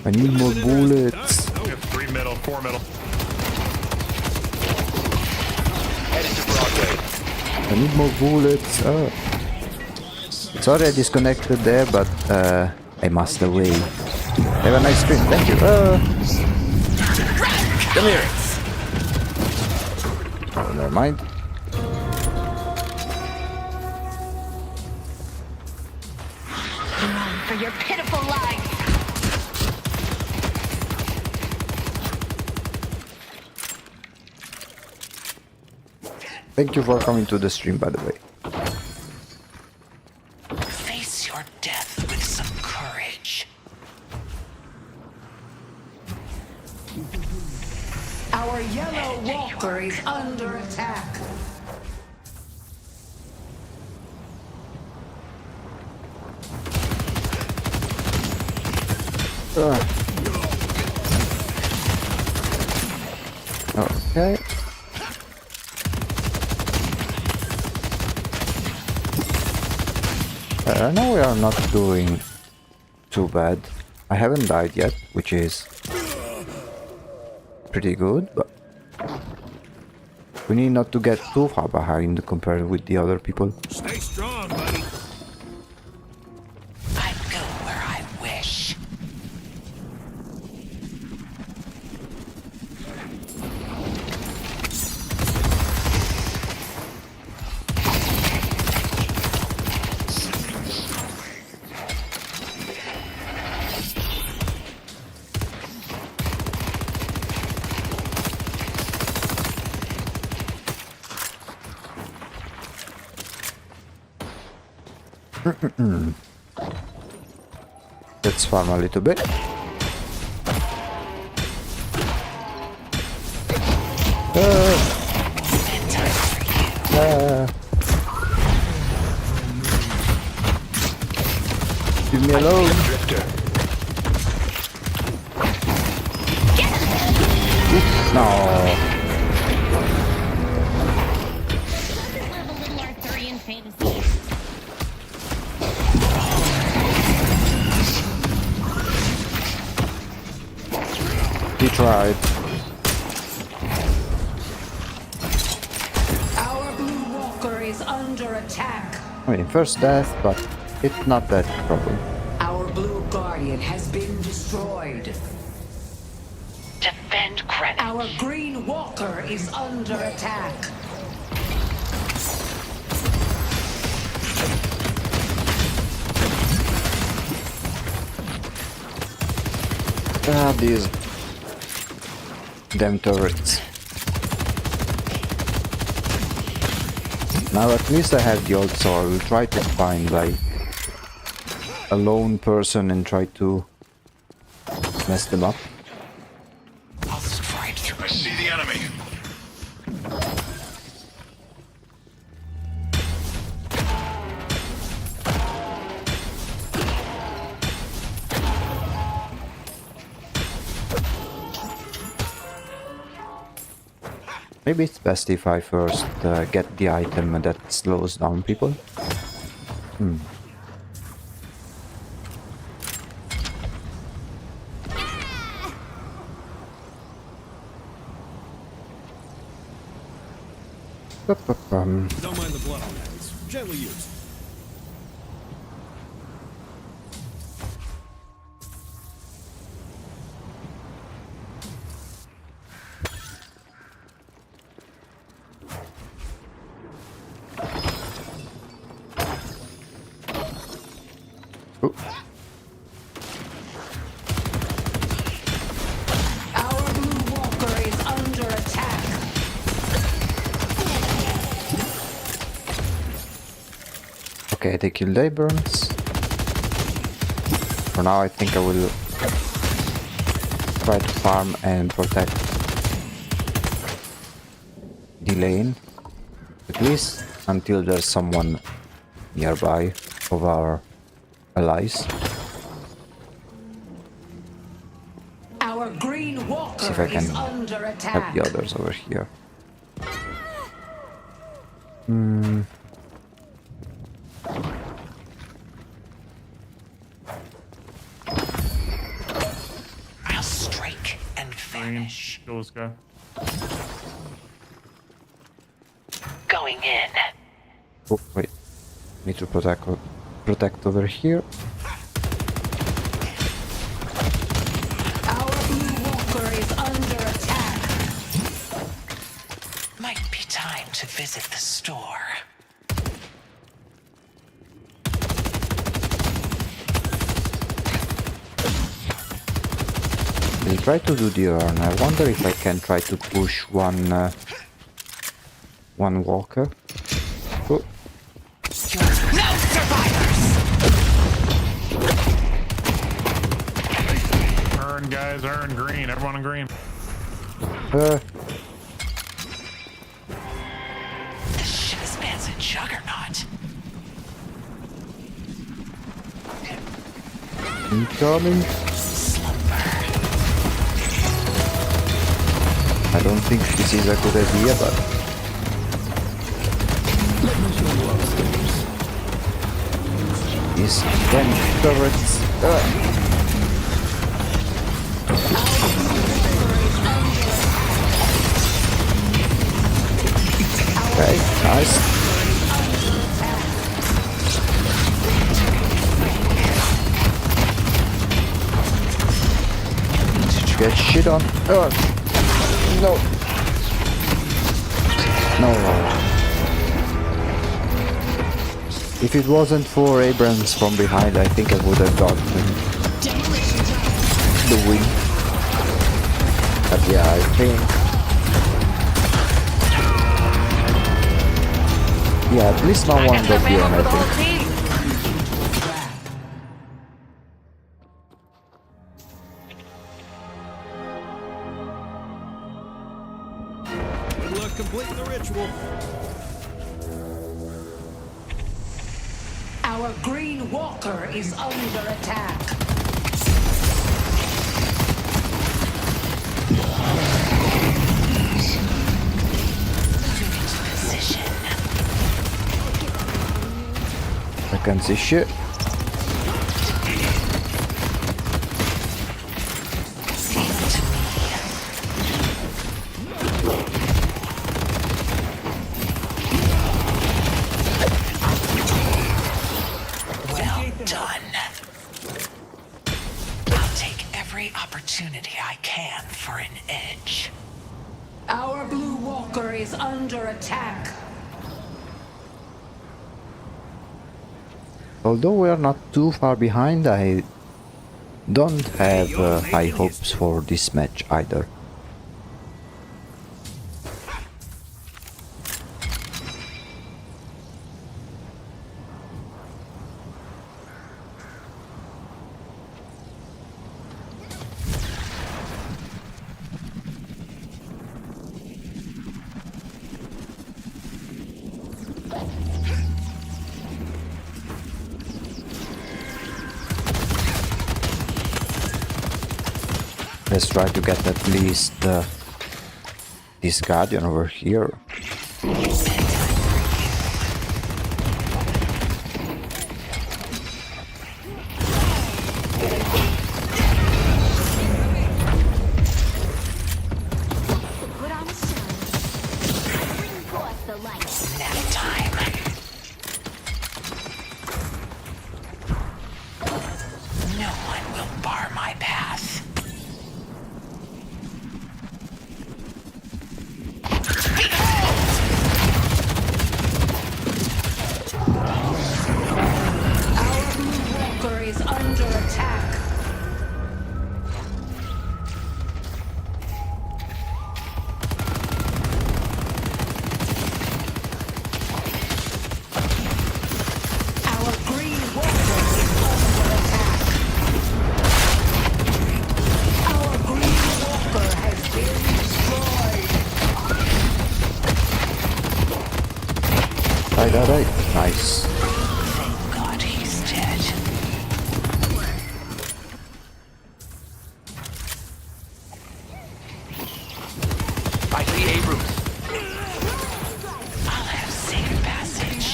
I need more bullets. We have 3 middle, 4 middle. Headed to Broadway. I need more bullets. Oh. Sorry I disconnected there, but I must away. Have a nice stream, thank you. Come here. Oh, never mind. Run for your pitiful life. Thank you for coming to the stream, by the way. Face your death with some courage. Our yellow walker is under attack. Okay. Now we are not doing too bad. I haven't died yet, which is pretty good, but we need not to get too far behind compared with the other people. Stay strong, buddy. I go where I wish. Let's farm a little bit. Leave me alone. Drifter. No. Love a little Arthurian fantasy. He tried. Our blue walker is under attack. I mean, first death, but it's not that problem. Our blue guardian has been destroyed. Defend named Greenwich. Our green walker is under attack. Ah, these damn turrets. Now at least I have the ult, so I will try to find like a lone person and try to mess them up. I'll stride through. I see the enemy. Maybe it's best if I first get the item that slows down people. Don't mind the blood on that. It's gently used. Ooh. Our blue walker is under attack. Okay, they killed Abrams. For now I think I will try to farm and protect the lane. At least until there's someone nearby of our allies. Our green See if I walker can is under help attack. the others over here. I'll strike and vanish. Kill this guy. Going in. Oh wait, need to protect over here. Our blue walker is under attack. Might be time to visit the store. They try to do the urn. I wonder if I can try to push one walker. Oh, No survivors! Earn, guys, earn. Green. Everyone in green. This ship is man's a juggernaut. incoming. Slumber. I don't think this is a good idea, but these damn turrets. Okay, nice. Get shit on. No. No. If it wasn't for Abrams from behind, I think I would have gotten the win. But yeah, I think. Yeah, at least no one got the end, I think. Good luck completing the ritual. Our green walker is under attack. Position. I can see shit. Well done. I'll take every opportunity I can for an edge. Our blue walker is under attack. Although we are not too far behind, I don't have high hopes for this match either. Let's try to get at least this Guardian over here. Put on a show. Bring forth the light. Nap time. No one will bar my path. Our blue walker is under attack. Our green walker is under attack. Our green walker has been destroyed. Die. Nice. Thank God he's dead. I see Abrams. I'll have safe passage.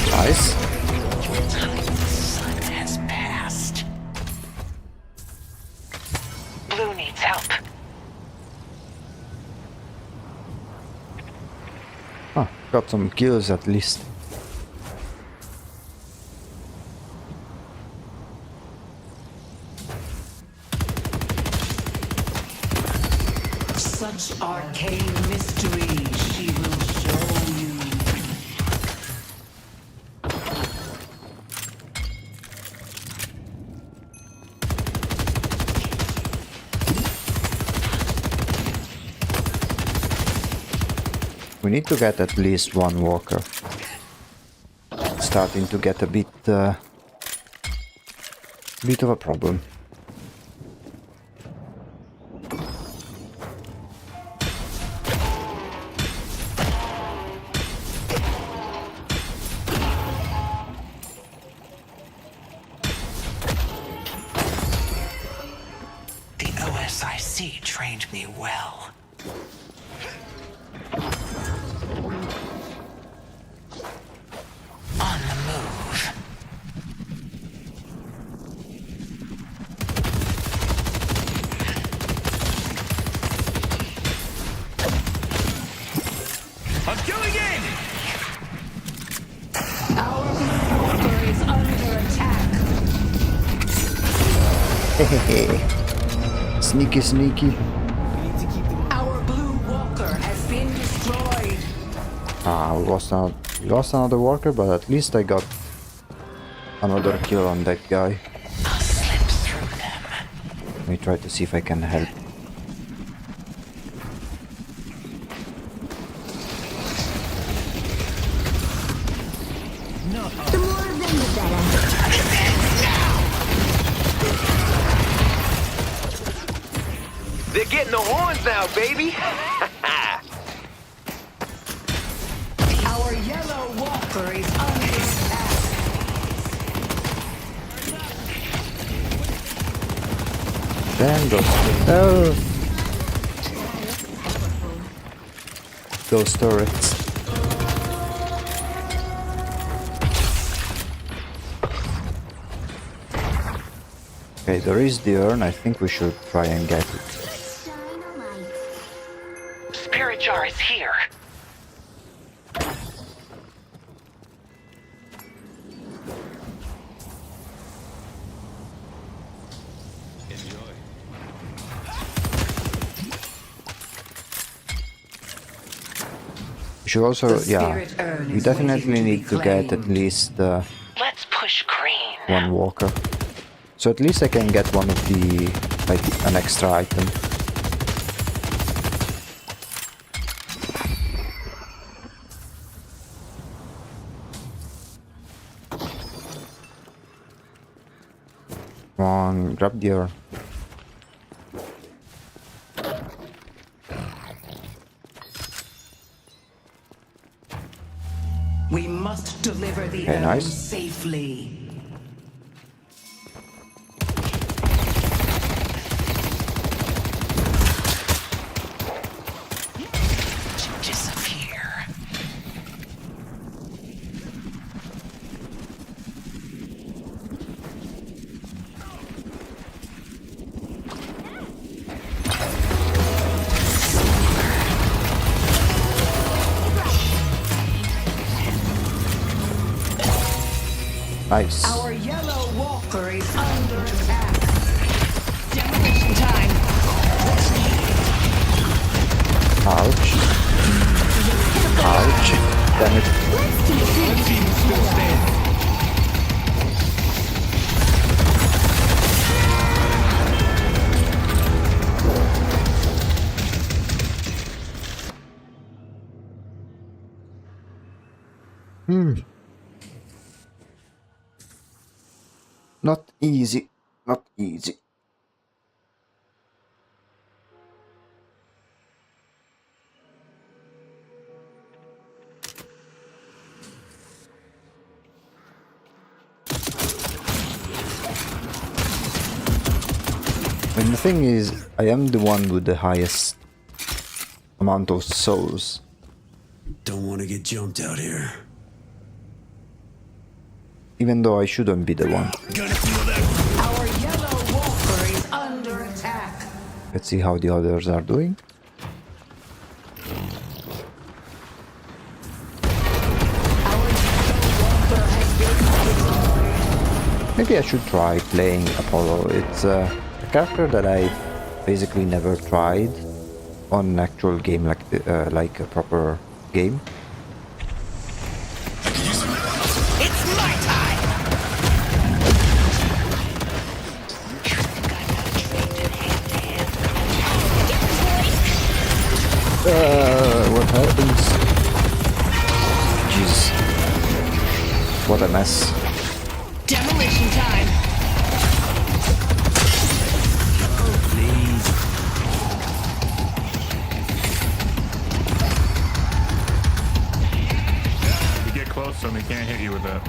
Nice. The sun has passed. Blue needs help. Ah, got some kills at least. Such arcane mystery she will show you. We need to get at least one walker. Starting to get a bit of a problem. The OSIC trained me well. On the move. I'm going in! Our blue walker is under attack. Sneaky. Our blue walker has been destroyed. Ah, we lost another walker, but at least I got another kill on that guy. I'll slip through them. Let me try to see if I can help. The more of them, the better. They're getting the horns now, baby. Our yellow walker is under attack. Damn those turrets. Okay, there is the urn. I think we should try and get it. Shine a light. Spirit jar is here. should also, The yeah, spirit urn we is definitely waiting to need be to get at claimed. least Let's push green. one walker. So at least I can get one of the, like, an extra item. Come on, grab the... We must deliver the Okay, urn nice. safely. Disappear. Nice. Our yellow walker is under attack. Demolition time. Ouch. Ouch. Damn it. Red team still standing. Not easy. Not easy. And the thing is, I am the one with the highest amount of souls. Don't want to get jumped out here. Even though I shouldn't be the one. Gonna feel that. Our yellow walker is under attack. Let's see how the others are doing. Our yellow walker has been Maybe I should try playing Apollo. It's a character that I basically never tried on an actual game like a proper game. It's my time! What happens? Jeez. What a mess. demolition time. If you get close to him, he can't hit you with that.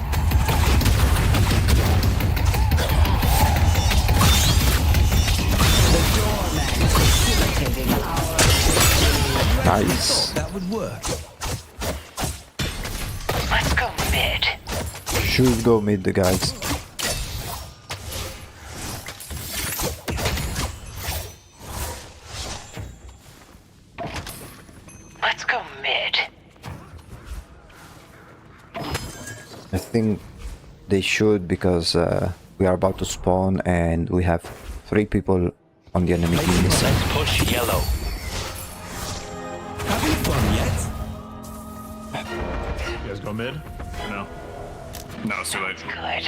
Nice. That would work. Let's go mid. Should go mid, the guys. Let's go mid. I think they should because we are about to spawn and we have 3 people on the enemy team. Let's push yellow. Having fun yet? You guys go mid? Or no? No, it's too late. Good.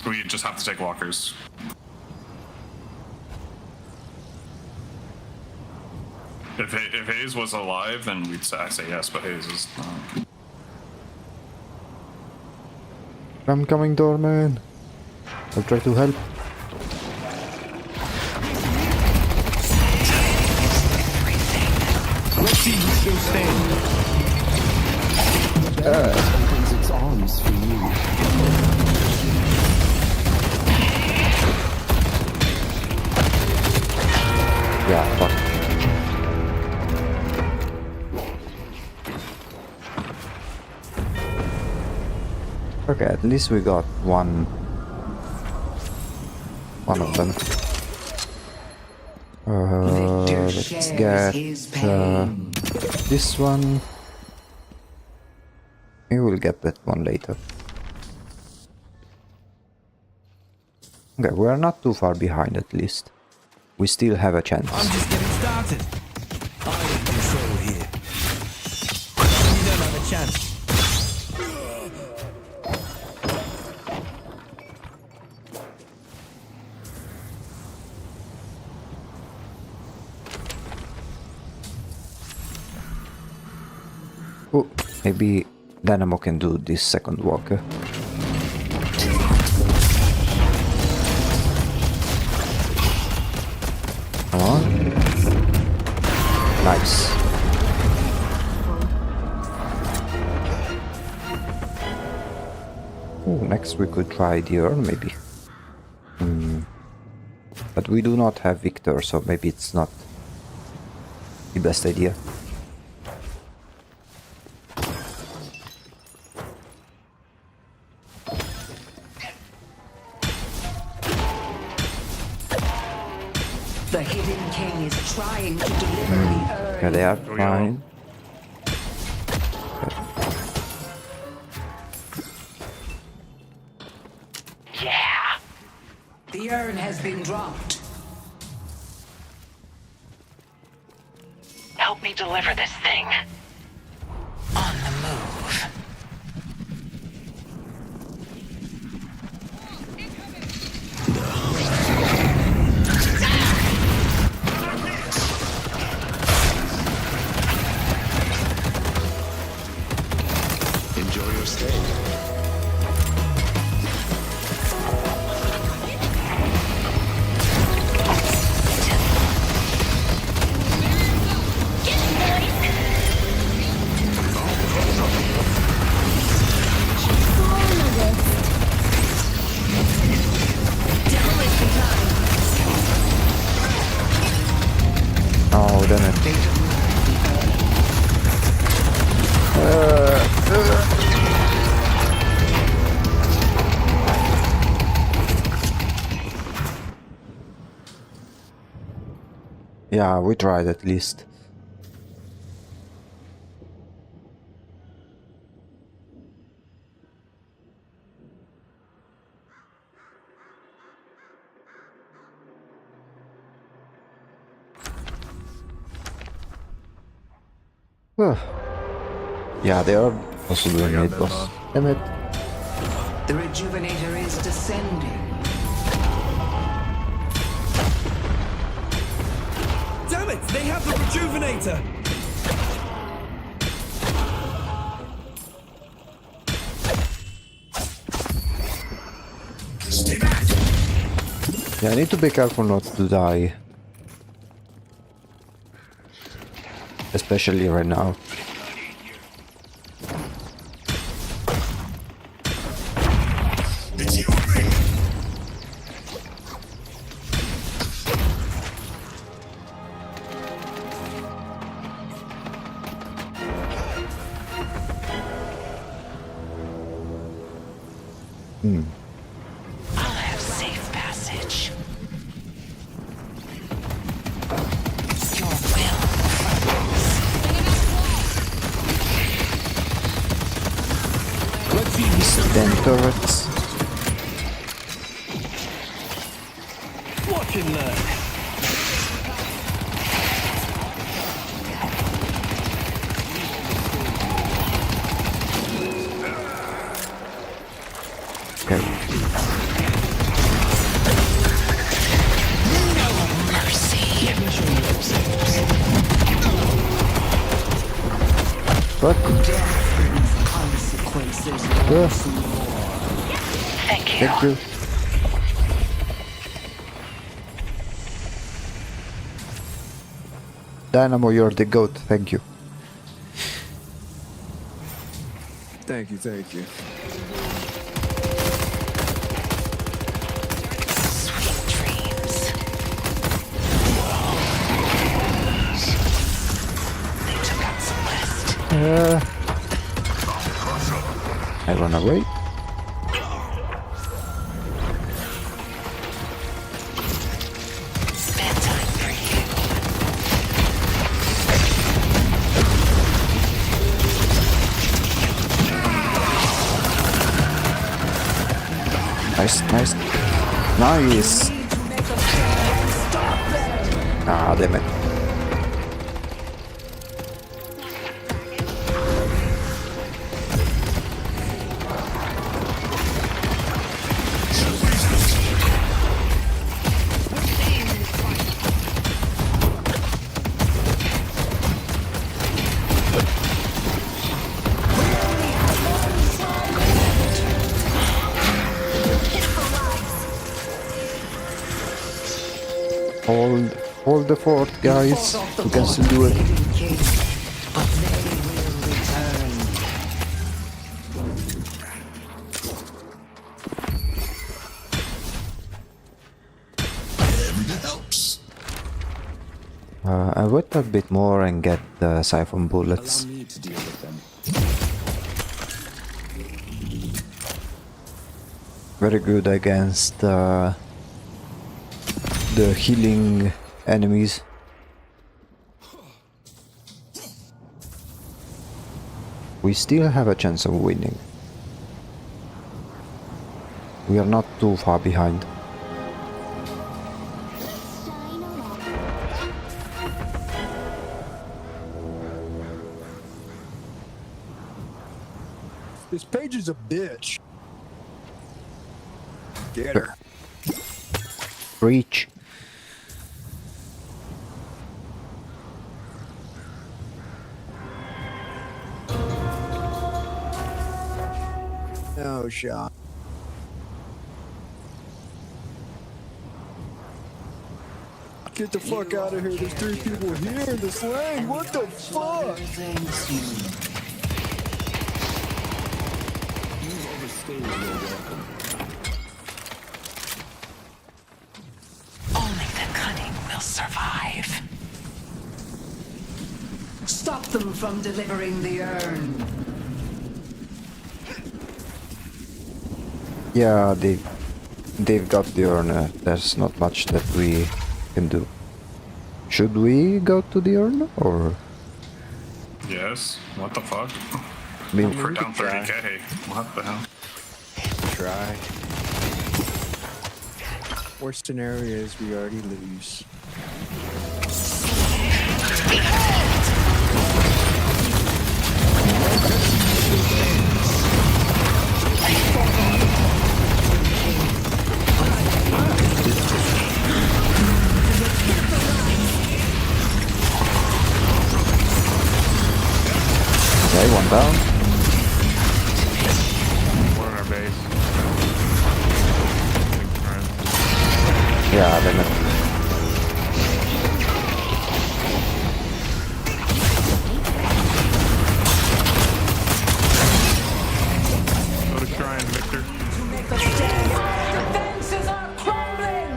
We just have to take walkers. If Hayes was alive, then we'd say yes, but Hayes is not. I'm coming, Dorman. I'll try to help. Red team still standing. Opens its arms for you. Yeah, fuck. Okay, at least we got one of them. Let's get this one. We will get that one later. Okay, we are not too far behind at least. We still have a chance. I'm just getting started. I'm in control here. Maybe Dynamo can do this second walker. Come on. Nice. Oh, next we could try the Earl, maybe. But we do not have Victor, so maybe it's not the best idea. The Hidden King is trying to deliver the Earl. Okay, they are fine. Yeah. The urn has been dropped. Help me deliver this thing. On the move. Enjoy your stay. Oh, damn it. Yeah, we tried at least. Yeah, they are also doing it, boss. Damn it. The Rejuvenator is descending. Damn it! They have the Rejuvenator! Stay back. Yeah, I need to be careful not to die. Especially right now. It's you and me. I'll have safe passage. Your will Stand turrets. Watch and learn. Okay. What? Consequences. Thank you. Thank you. Dynamo, you're the goat. Thank you. Thank you, thank you. Sweet dreams. They took out Celeste. I run away. Bedtime for you. Nice, nice. Nice. Ah, damn it. Hold the fort, guys. We can still do it. But they will return. Everything helps. I wait a bit more and get the siphon bullets. Allow me to deal with them. Very good against the healing enemies. We still have a chance of winning. We are not too far behind. Shine a light. This page is a bitch. Get her. Reach. No shot. Get the fuck out of here. There's 3 people here in this lane. What the fuck? Thanks you. You've overstayed your welcome. Only the cunning will survive. Stop them from delivering the urn. Yeah, they've got the urn. There's not much that we can do. Should we go to the urn or? Yes. What the fuck? We, We're down 30k. What the hell? Try. Worst scenario is we already lose. okay, one down. One on our base. Yeah, then Go to shrine, Victor. Defenses are crumbling!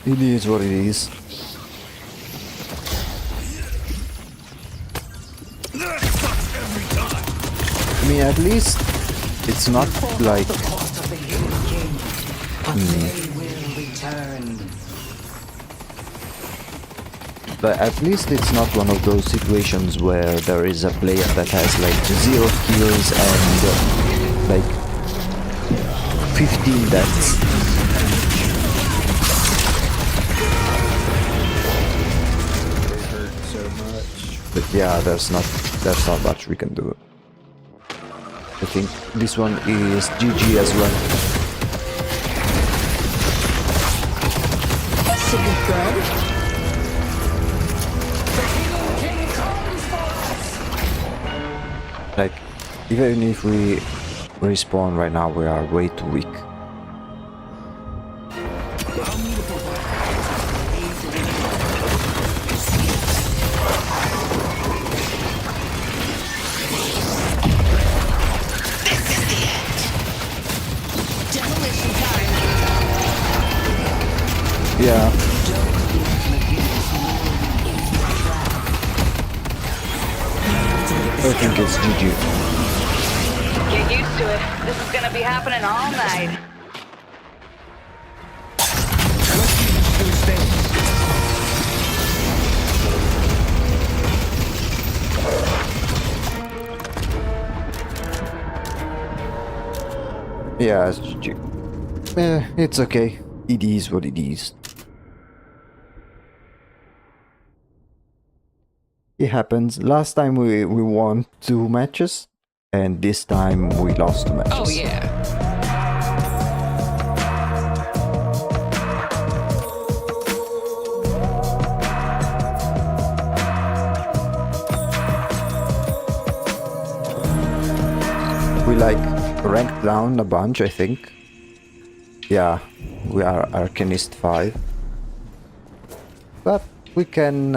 it is what it is. I mean, at least it's not like The cost of the human king. But they will return. but at least it's not one of those situations where there is a player that has like 0 kills and like 15 deaths. It hurt so much. But yeah, there's not much we can do. I think this one is GG as well. Should be good. Like, even if we respawn right now, we are way too weak. Demolition time. Yeah. I think it's GG. Get used to it. This is gonna be happening all night. Yeah, it's GG. It's okay. It is what it is. It happens. Last time we won 2 matches, and this time we lost 2 matches. Oh yeah. We like ranked down a bunch, I think. Yeah, we are Arcanist 5. But we can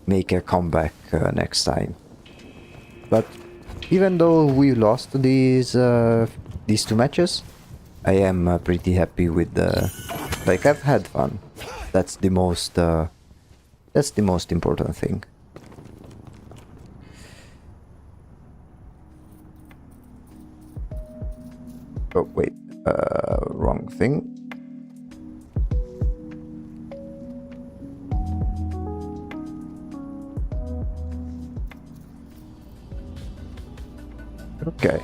make a comeback next time. But even though we lost these 2 matches, I am pretty happy with the... Like, I've had fun. That's the most important thing. Oh wait, wrong thing. Okay.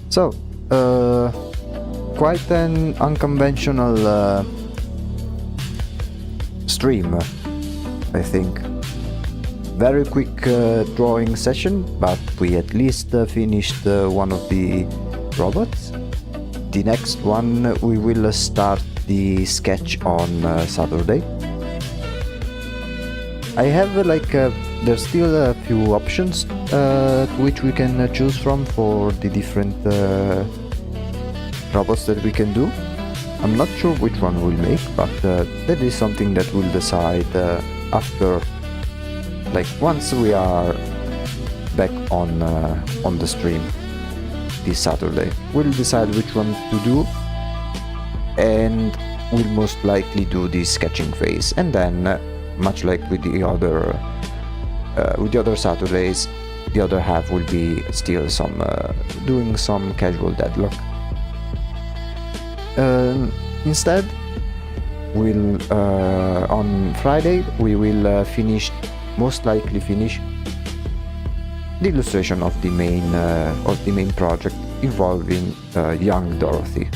So, quite an unconventional stream, I think. Very quick drawing session, but we at least finished one of the robots. The next one we will start the sketch on Saturday. I have there's still a few options which we can choose from for the different robots that we can do. I'm not sure which one we'll make, but that is something that we'll decide after, like, once we are back on the stream this Saturday. We'll decide which one to do, and we'll most likely do the sketching phase, and then much like with the other Saturdays, the other half will be still doing some casual deadlock. Instead, we'll on Friday we will most likely finish the illustration of the main project involving young Dorothy.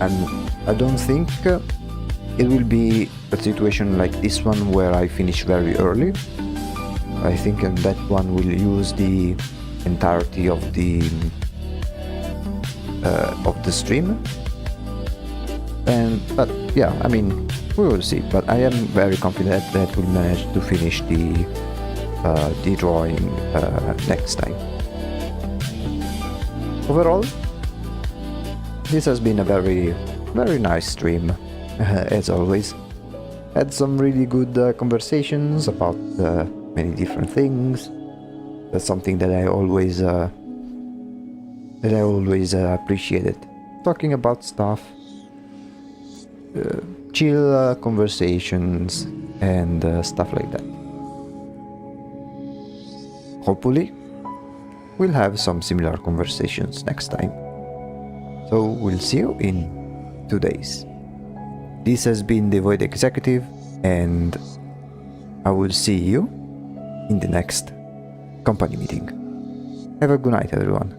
And I don't think it will be a situation like this one where I finish very early. I think in that one we'll use the entirety of the stream. But yeah, I mean, we will see. But I am very confident that we'll manage to finish the drawing next time. Overall, this has been a very, very nice stream, as always. Had some really good conversations about many different things. That's something that I always appreciated. Talking about stuff, chill conversations, and stuff like that. Hopefully, we'll have some similar conversations next time. So we'll see you in 2 days. This has been the Void Executive, and I will see you in the next company meeting. Have a good night, everyone.